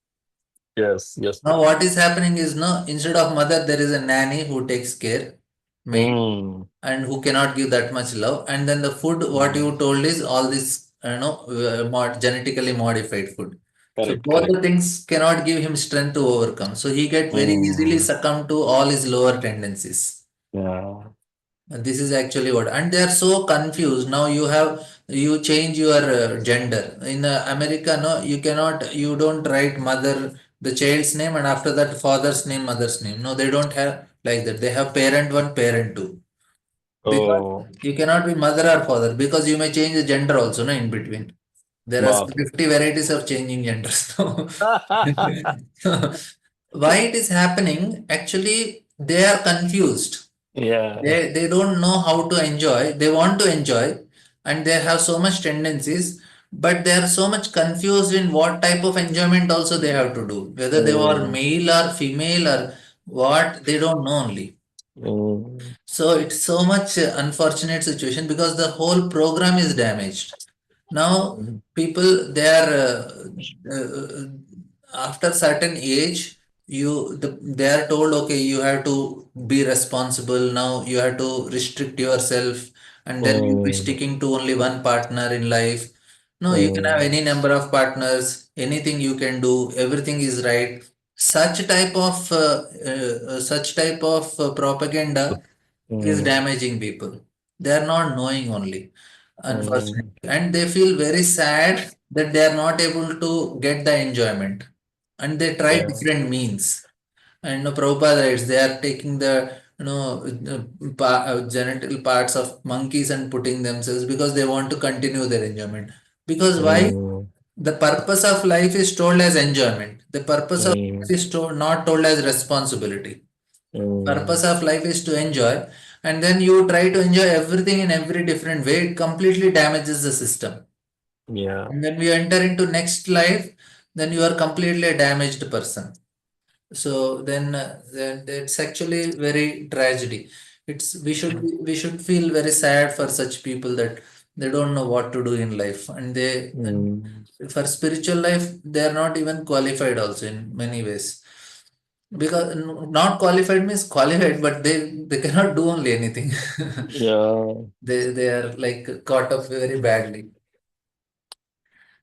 yes. Now what is happening is no, instead of mother, there is a nanny who takes care, maid, Mm, and who cannot give that much love. And then the food, what mm. you told is all this, genetically modified food. So both Correct. the things cannot give him strength to overcome. So he get very easily Mm, succumb to all his lower tendencies. yeah. And this is actually what, and they are so confused. Now you change your gender. In America, no, you cannot, you don't write mother, the child's name, and after that, father's name, mother's name. No, they don't have like that. They have parent one, parent two. Because Oh, you cannot be mother or father because you may change the gender also, no, in between. There are Baap. 50 varieties of changing genders. Why it is happening? Actually, they are confused. Yeah. They don't know how to enjoy. They want to enjoy, and they have so much tendencies, but they are so much confused in what type of enjoyment also they have to do. Whether they are Mm, male or female or what, they don't know only. Mm, So it's so much unfortunate situation because the whole program is damaged. Now mm, people they are uh, after certain age they are told, okay, you have to be responsible now, you have to restrict yourself, and then you be mm, sticking to only one partner in life. No, you can have mm, any number of partners, anything you can do, everything is right. Such type of propaganda is mm, damaging people. They are not knowing only, unfortunately. mm. And they feel very sad that they are not able to get the enjoyment. And they try Yeah. different means. And Prabhupada writes, they are taking the genital parts of monkeys and putting themselves because they want to continue their enjoyment. Because why? Mm, The purpose of life is told as enjoyment. The purpose of life mm, is not told as responsibility. Purpose mm. of life is to enjoy, and then you try to enjoy everything in every different way. It completely damages the system. Yeah. And when we enter into next life, then you are completely a damaged person. So then it's actually very tragedy. It's we should feel very sad for such people that they don't know what to do in life, and Mm. for spiritual life they are not even qualified also in many ways, because not qualified means qualified, but they cannot do only anything. Yeah. They are like caught up very badly.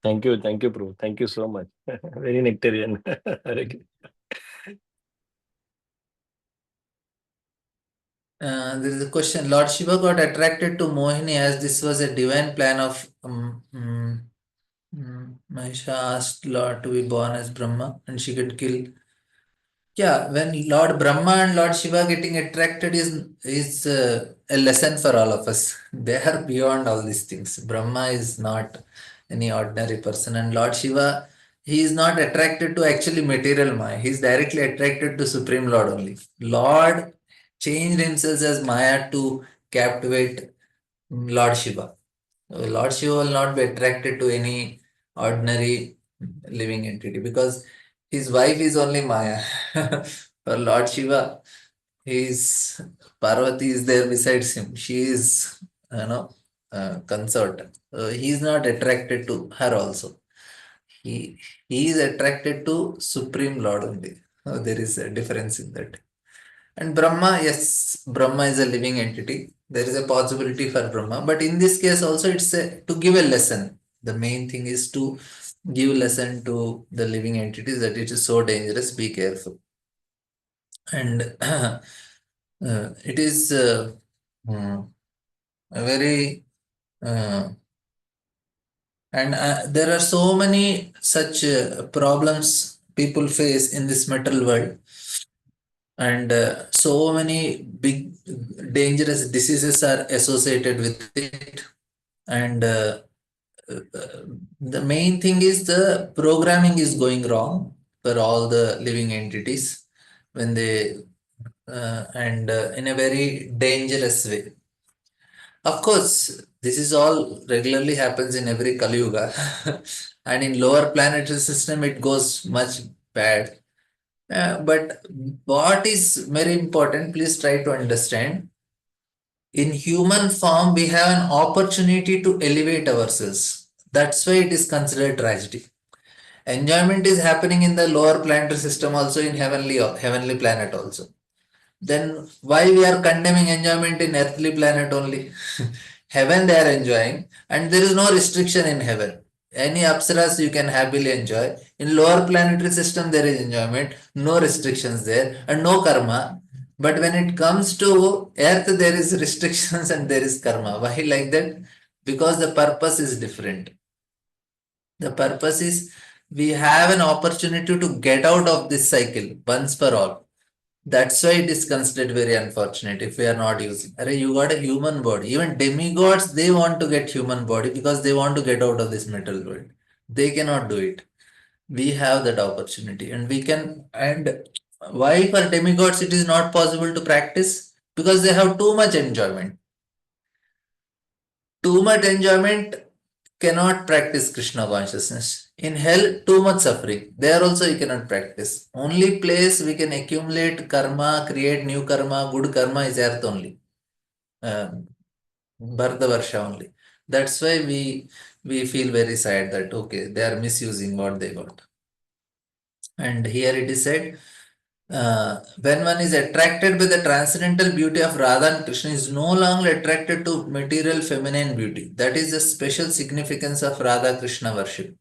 Thank you, Prabhu. Thank you so much. Very nectarian. Hare Krishna. There is a question. Lord Shiva got attracted to Mohini as this was a divine plan of Mahisha asked Lord to be born as Brahma and she could kill. Yeah, when Lord Brahma and Lord Shiva getting attracted is a lesson for all of us. They are beyond all these things. Brahma is not any ordinary person, and Lord Shiva, he is not attracted to actually material Maya. He is directly attracted to Supreme Lord only. Lord changed himself as Maya to captivate Lord Shiva. Lord Shiva will not be attracted to any ordinary living entity because his wife is only Maya. For Lord Shiva, his Parvati is there besides him. She is, consort. He is not attracted to her also. He he is attracted to Supreme Lord only. There is a difference in that. And Brahma, yes, Brahma is a living entity. There is a possibility for Brahma, but in this case also to give a lesson. The main thing is to give lesson to the living entities that it is so dangerous. Be careful. And it is hmm, a very and there are so many such problems people face in this metal world, and so many big dangerous diseases are associated with it, and the main thing is the programming is going wrong for all the living entities when they and in a very dangerous way. Of course, this is all regularly happens in every Kali Yuga, and in lower planetary system it goes much bad. But what is very important, please try to understand. In human form, we have an opportunity to elevate ourselves. That's why it is considered tragedy. Enjoyment is happening in the lower planetary system, also in heavenly planet also. Then why we are condemning enjoyment in earthly planet only? Heaven they are enjoying, and there is no restriction in heaven. Any apsaras you can happily enjoy. In lower planetary system there is enjoyment, no restrictions there, and no karma. But when it comes to earth, there is restrictions and there is karma. Why like that? Because the purpose is different. The purpose is we have an opportunity to get out of this cycle once for all. That's why it is considered very unfortunate if we are not using. Array, you got a human body. Even demigods, they want to get human body because they want to get out of this metal world. They cannot do it. We have that opportunity, and we can. And why for demigods it is not possible to practice? Because they have too much enjoyment. Too much enjoyment. cannot practice Krishna consciousness. In hell, too much suffering. There also you cannot practice. Only place we can accumulate karma, create new karma, good karma is earth only. Bharata Varsha only. That's why we feel very sad that okay, they are misusing what they got. And here it is said, when one is attracted by the transcendental beauty of Radha and Krishna, is no longer attracted to material feminine beauty. That is the special significance of Radha Krishna worship.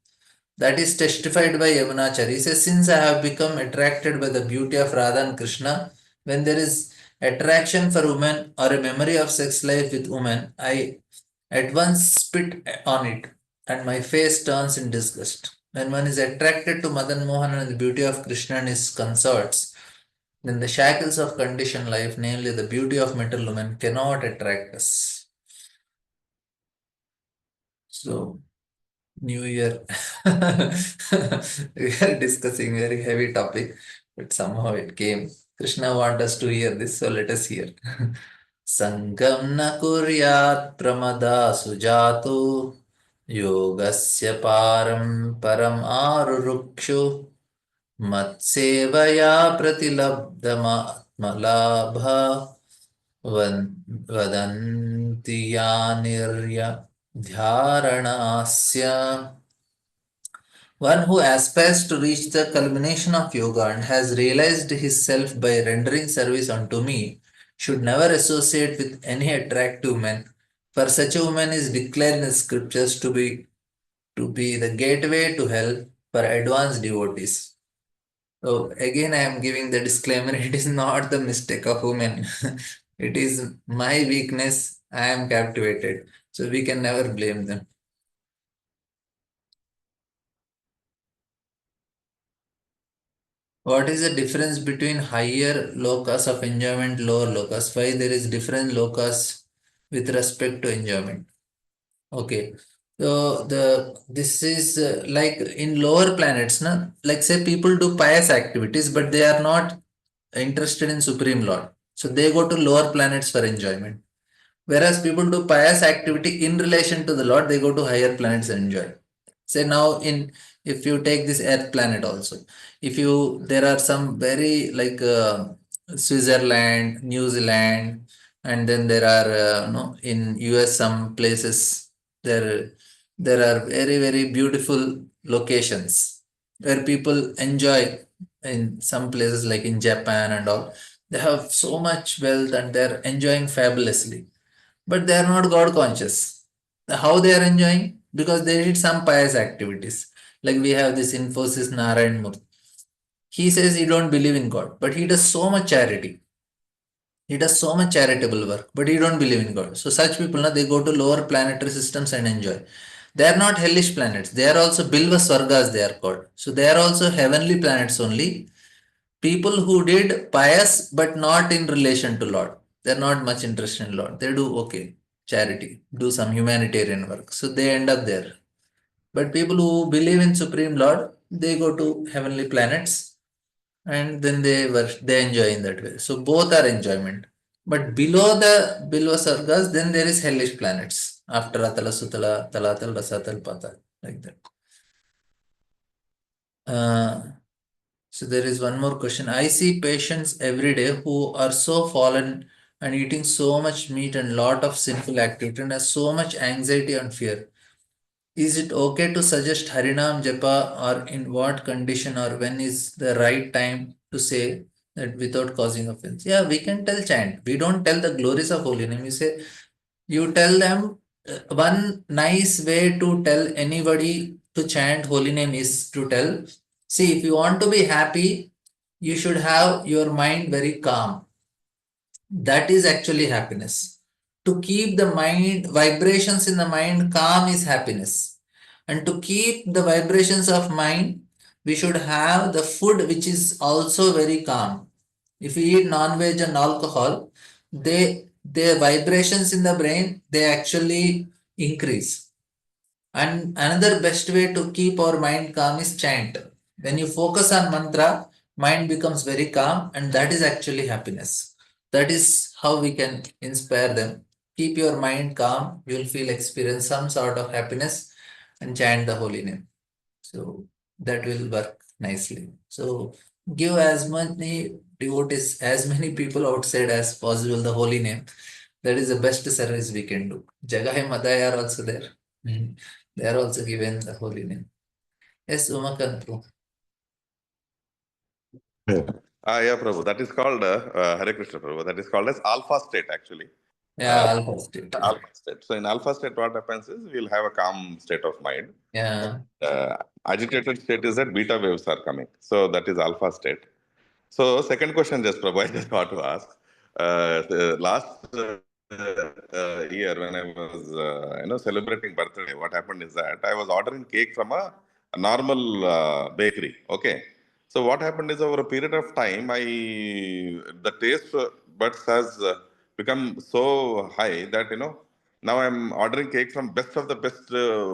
That is testified by Yamunachari. He says, since I have become attracted by the beauty of Radha and Krishna, when there is attraction for women or a memory of sex life with women, I at once spit on it and my face turns in disgust. When one is attracted to Madan Mohan and the beauty of Krishna and his consorts, then the shackles of conditioned life, namely the beauty of mental woman, cannot attract us. So, New Year, we are discussing very heavy topic, but somehow it came. Krishna wants us to hear this, so let us hear. Sangam na kuryat pramada sujatu yogasya param param arurukshu matsevaya pratilabdhamatmalabha vadanti yanirya dhyaranasya. One who aspires to reach the culmination of yoga and has realized his self by rendering service unto me should never associate with any attractive woman, for such a woman is declared in the scriptures to be the gateway to hell for advanced devotees. So again, I am giving the disclaimer: it is not the mistake of women; it is my weakness. I am captivated, so we can never blame them. What is the difference between higher lokas of enjoyment, lower lokas? Why there is different lokas with respect to enjoyment? Okay, so this is like in lower planets, na? Like say people do pious activities, but they are not interested in Supreme Lord, so they go to lower planets for enjoyment. Whereas people do pious activity in relation to the Lord, they go to higher planets and enjoy. Say now in if you take this Earth planet also, if you there are some very like Switzerland, New Zealand, and then there are no in US some places there are very beautiful locations where people enjoy in some places like in Japan and all. They have so much wealth and they're enjoying fabulously, but they are not God conscious. How they are enjoying? Because they did some pious activities. Like we have this Infosys Narayan Murthy. He says he don't believe in God, but he does so much charity. He does so much charitable work, but he don't believe in God. So such people, they go to lower planetary systems and enjoy. They are not hellish planets. They are also Bilva Swargas, they are called. So they are also heavenly planets only. People who did pious but not in relation to Lord. They're not much interested in Lord. They do okay, charity, do some humanitarian work. So they end up there. But people who believe in Supreme Lord, they go to heavenly planets and then they enjoy in that way. So both are enjoyment. But below the below Sargas, then there is hellish planets. After Atala Sutala, Talatal, Rasatal, Patal, like that. So there is one more question. I see patients every day who are so fallen and eating so much meat and lot of sinful activity and has so much anxiety and fear. Is it okay to suggest Harinam Japa, or in what condition or when is the right time to say that without causing offense? Yeah, we can tell chant. We don't tell the glories of holy name. You tell them one nice way to tell anybody to chant holy name is to tell, see, if you want to be happy, you should have your mind very calm. That is actually happiness. To keep the mind, vibrations in the mind calm is happiness. And to keep the vibrations of mind, we should have the food which is also very calm. If we eat non-veg and alcohol, their vibrations in the brain, they actually increase. And another best way to keep our mind calm is chant. When you focus on mantra, mind becomes very calm, and that is actually happiness. That is how we can inspire them. Keep your mind calm, you will feel experience some sort of happiness. and chant the holy name. So that will work nicely. So give as many devotees, as many people outside as possible the holy name. That is the best service we can do. Jagai Madai are also there. They are also given the holy name. Yes, Umakantru. Yeah, Prabhu. That is called Hare Krishna, Prabhu. That is called as alpha state, actually. Yeah, alpha state. Alpha state. So in alpha state, what happens is we'll have a calm state of mind. Yeah. Agitated state is that beta waves are coming. So that is alpha state. So second question, just Prabhu, I just want to ask. The last year when I was celebrating birthday, what happened is that I was ordering cake from a normal bakery. Okay. So what happened is over a period of time, the taste buds has become so high that now I'm ordering cake from best of the best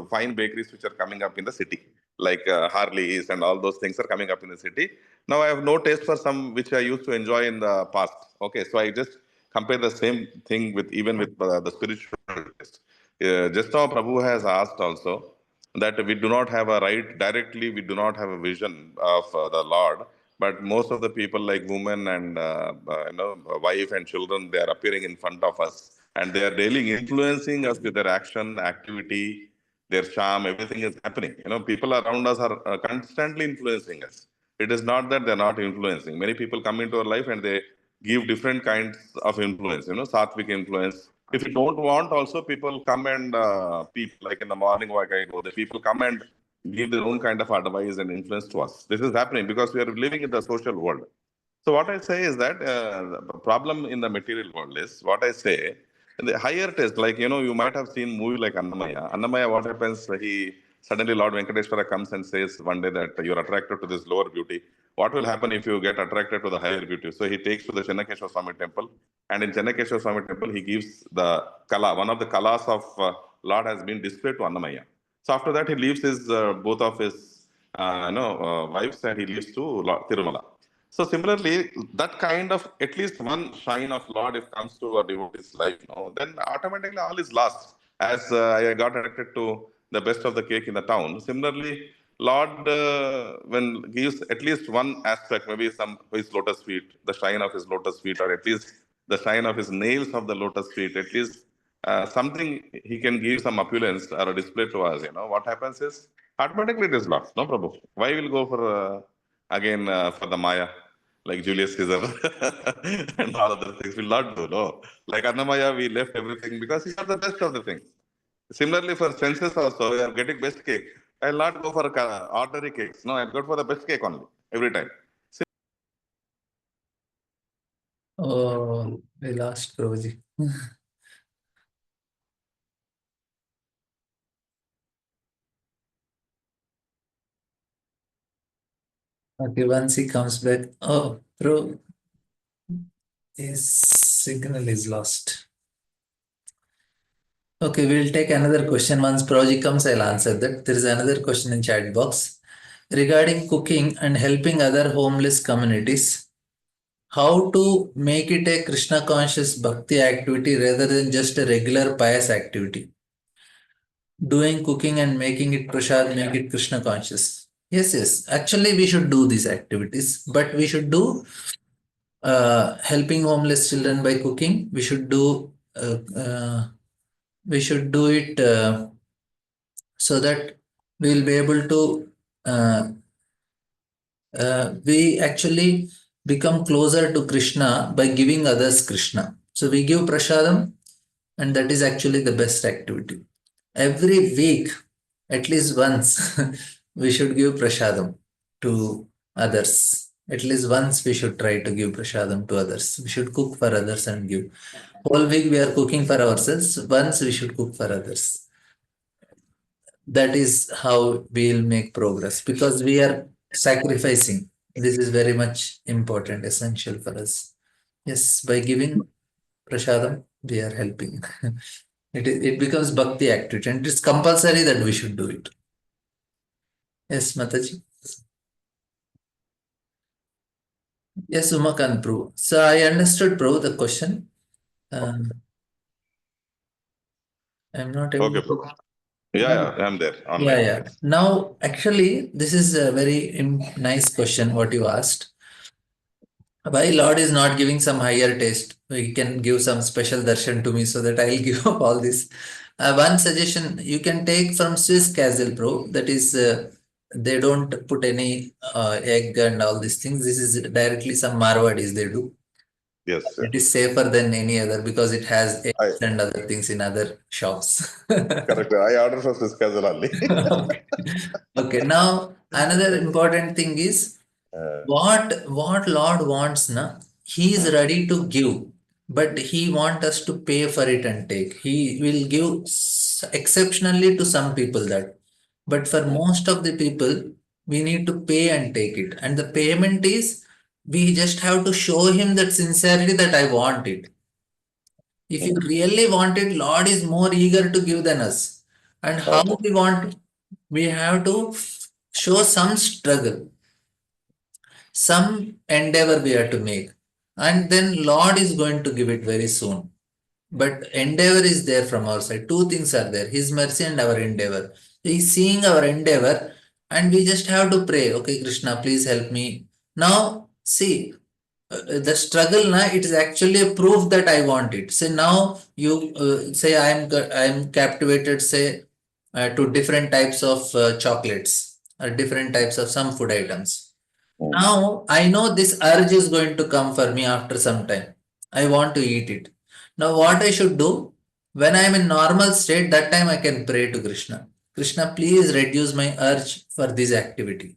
fine bakeries which are coming up in the city, like Harley's and all those things are coming up in the city. Now I have no taste for some which I used to enjoy in the past. Okay, so I just compare the same thing with even with the spiritual taste. Just now Prabhu has asked also that we do not have a right directly, we do not have a vision of the Lord, but most of the people like women and wife and children, they are appearing in front of us and they are daily influencing us with their action, activity, their charm, everything is happening. People around us are constantly influencing us. It is not that they're not influencing. Many people come into our life and they give different kinds of influence, sattvic influence. If you don't want, also people come and like in the morning walk I go, the people come and give their own kind of advice and influence to us. This is happening because we are living in the social world. So what I say is that the problem in the material world is what I say. The higher test, like you might have seen movie like Annamaya. Annamaya, what happens? He suddenly Lord Venkateshwara comes and says one day that you're attracted to this lower beauty. What will happen if you get attracted to the higher beauty? So he takes to the Chennakeshwara Swami temple, and in Chennakeshwara Swami temple, he gives the kala. One of the kalas of Lord has been displayed to Annamaya. So after that, he leaves his both of his wives and he leaves to Lord Tirumala. So similarly, that kind of at least one shine of Lord if comes to a devotee's life, then automatically all is lost. As I got addicted to the best of the cake in the town. Similarly, Lord when gives at least one aspect, maybe some his lotus feet, the shine of his lotus feet, or at least the shine of his nails of the lotus feet, at least something he can give some opulence or a display to us. What happens is automatically it is lost. No, Prabhu. Why will go for again for the Maya? Like Julius Caesar and all other things will not do. No, like Annamaya, we left everything because he got the best of the things. Similarly, for senses also, we are getting best cake. I'll not go for ordinary cakes. No, I'll go for the best cake only every time. Oh, we lost Prabhuji. Okay, once he comes back. Oh, bro, his signal is lost. Okay, we'll take another question. Once Prabhuji comes, I'll answer that. There is another question in chat box regarding cooking and helping other homeless communities. How to make it a Krishna conscious bhakti activity rather than just a regular pious activity? Doing cooking and making it prasad, make it Krishna conscious. Yes, yes. Actually, we should do these activities, but we should do helping homeless children by cooking. We should do it so that we will be able to uh, we actually become closer to Krishna by giving others Krishna. So we give prasadam, and that is actually the best activity. Every week, at least once, we should give prasadam to others. At least once we should try to give prasadam to others. We should cook for others and give. Whole week we are cooking for ourselves. Once we should cook for others. That is how we'll make progress because we are sacrificing. This is very much important, essential for us. Yes, by giving prasadam, we are helping. It becomes bhakti activity and it's compulsory that we should do it. Yes, Mataji. Yes, Umakant Prabhu. So I understood, Prabhu, the question. I'm not able Okay, to. Prabhu. Yeah, I'm there Yeah, online. yeah. Yes. Now, actually, this is a very nice question what you asked. Why Lord is not giving some higher taste? He can give some special darshan to me so that I'll give up all this. One suggestion you can take from Swiss Castle Pro. That is, they don't put any egg and all these things. This is directly some Marwadis they do. Yes. It is safer than any other because it has I eggs and other things in other shops. correct. I ordered from Swiss Casual only. Okay. Okay. Now another important thing is Uh, what Lord wants, na, He is ready to give, but He wants us to pay for it and take. He will give exceptionally to some people that, but for most of the people, we need to pay and take it. And the payment is we just have to show Him that sincerity that I want it. If you really want it, Lord is more eager to give than us. And how okay. we want, we have to show some struggle, some endeavor we have to make, and then Lord is going to give it very soon. But endeavor is there from our side. Two things are there: His mercy and our endeavor. He's seeing our endeavor, and we just have to pray. Okay, Krishna, please help me. Now, see, the struggle na, it is actually a proof that I want it. Say now you say I am captivated, say to different types of chocolates or different types of some food items. Mm. Now I know this urge is going to come for me after some time. I want to eat it. Now what I should do when I am in normal state, that time I can pray to Krishna. Krishna, please reduce my urge for this activity.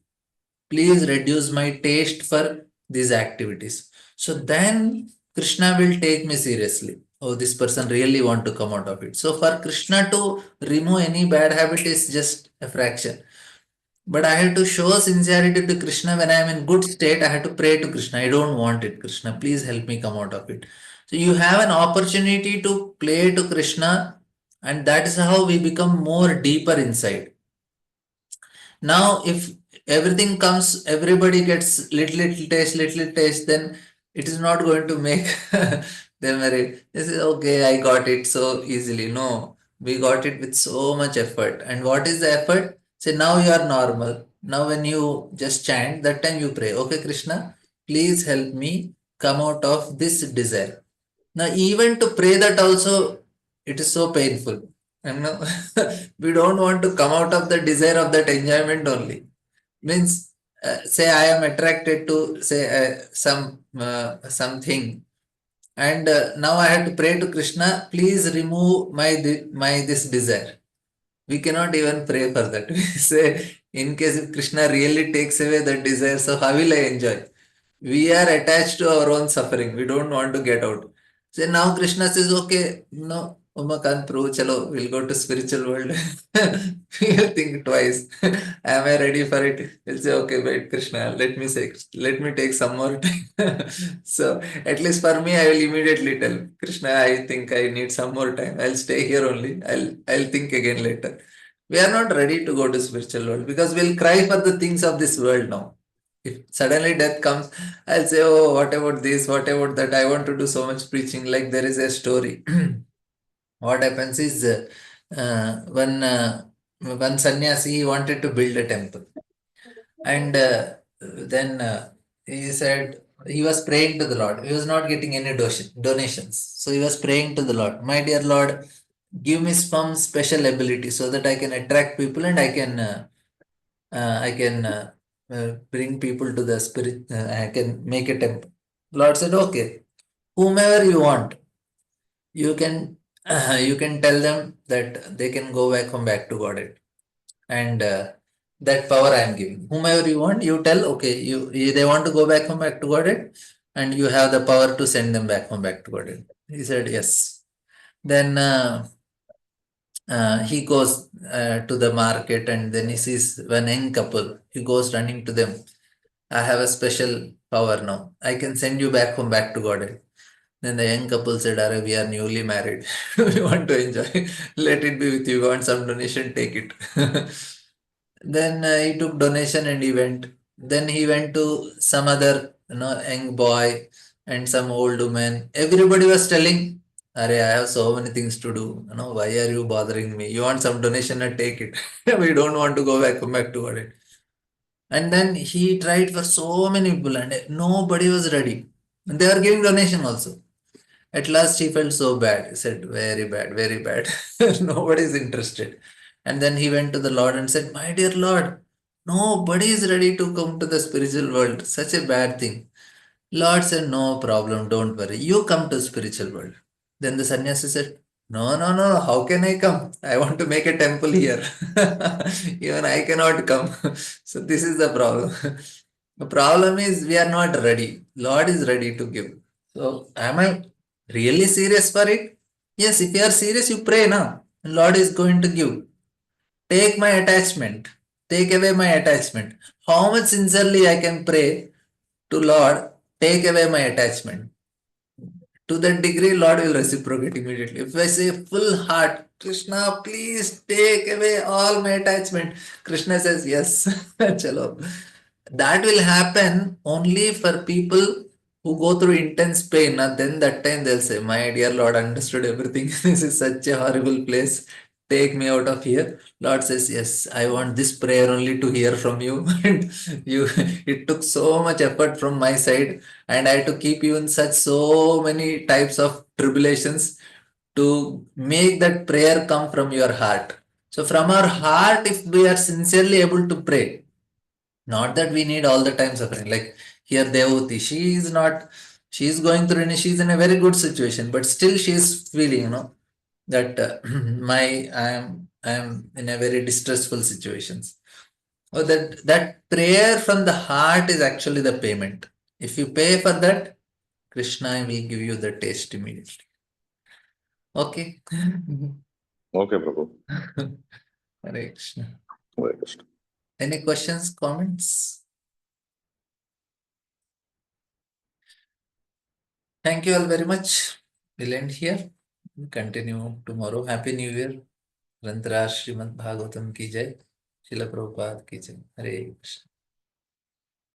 Please reduce my taste for these activities. So then Krishna will take me seriously. Oh, this person really want to come out of it. So for Krishna to remove any bad habit is just a fraction. But I have to show sincerity to Krishna when I am in good state. I have to pray to Krishna. I don't want it, Krishna. Please help me come out of it. So you have an opportunity to play to Krishna, and that is how we become more deeper inside. Now, if everything comes, everybody gets little taste, then it is not going to make them very. This is okay, I got it so easily. No, we got it with so much effort. And what is the effort? Say, now you are normal. Now, when you just chant, that time you pray, okay, Krishna, please help me come out of this desire. Now, even to pray that also, it is so painful. And no, we don't want to come out of the desire of that enjoyment only. Means, say I am attracted to say something, and now I have to pray to Krishna. Please remove my this desire. We cannot even pray for that. We say, in case if Krishna really takes away that desire, so how will I enjoy? We are attached to our own suffering. We don't want to get out. So now Krishna says, okay, no, Umakant Prabhu, chalo, we'll go to spiritual world. We'll think twice. Am I ready for it? We'll say, okay, wait, Krishna, let me take some more time. So at least for me, I will immediately tell Krishna, I think I need some more time. I'll stay here only. I'll think again later. We are not ready to go to spiritual world because we'll cry for the things of this world now. If suddenly death comes, I'll say, oh, what about this? What about that? I want to do so much preaching. Like there is a story. What happens is one sannyasi he wanted to build a temple, and then he said he was praying to the Lord. He was not getting any donations, so he was praying to the Lord. My dear Lord, give me some special ability so that I can attract people and I can bring people to the spirit. I can make a temple. Lord said, okay, whomever you want, you can tell them that they can go back home back to Godhead, and that power I am giving. Whomever you want, you tell, okay, they want to go back home back to Godhead, and you have the power to send them back home back to Godhead. He said yes. Then he goes to the market and then he sees one young couple. He goes running to them. I have a special power now. I can send you back home back to Godhead. Then the young couple said, Are we are newly married. We want to enjoy. Let it be with you. You want some donation, take it. Then he took donation and he went. Then he went to some other young boy and some old woman. Everybody was telling, Arey, I have so many things to do. Why are you bothering me? You want some donation and take it. We don't want to come back to it. And then he tried for so many people and nobody was ready. And they were giving donation also. At last he felt so bad. He said, very bad, very bad. Nobody is interested. And then he went to the Lord and said, my dear Lord, nobody is ready to come to the spiritual world. Such a bad thing. Lord said, no problem, don't worry. You come to spiritual world. Then the sannyasi said, no, no, no, how can I come? I want to make a temple here. Even I cannot come. So this is the problem. The problem is we are not ready. Lord is ready to give. So am I really serious for it? Yes, if you are serious, you pray now. And Lord is going to give. Take my attachment. Take away my attachment. How much sincerely I can pray to Lord, take away my attachment. To that degree, Lord will reciprocate immediately. If I say full heart, Krishna, please take away all my attachment. Krishna says, yes, chalo. That will happen only for people who go through intense pain. And then that time they'll say, my dear Lord, understood everything. This is such a horrible place. Take me out of here. Lord says, yes, I want this prayer only to hear from you. And it took so much effort from my side, and I had to keep you in such so many types of tribulations to make that prayer come from your heart. So from our heart, if we are sincerely able to pray, not that we need all the time suffering. Like here, Devoti, she is going through, and she's in a very good situation, but still she is feeling, that I am in a very distressful situations. Oh, that prayer from the heart is actually the payment. If you pay for that, Krishna will give you the taste immediately. Okay. Okay, Prabhu. Hare Krishna. Hare Krishna. Any questions, comments? Thank you all very much. We'll end here. We'll continue tomorrow. Happy New Year. Rantara Srimad Bhagavatam ki jai. Srila Prabhupada ki jai. Hare Krishna.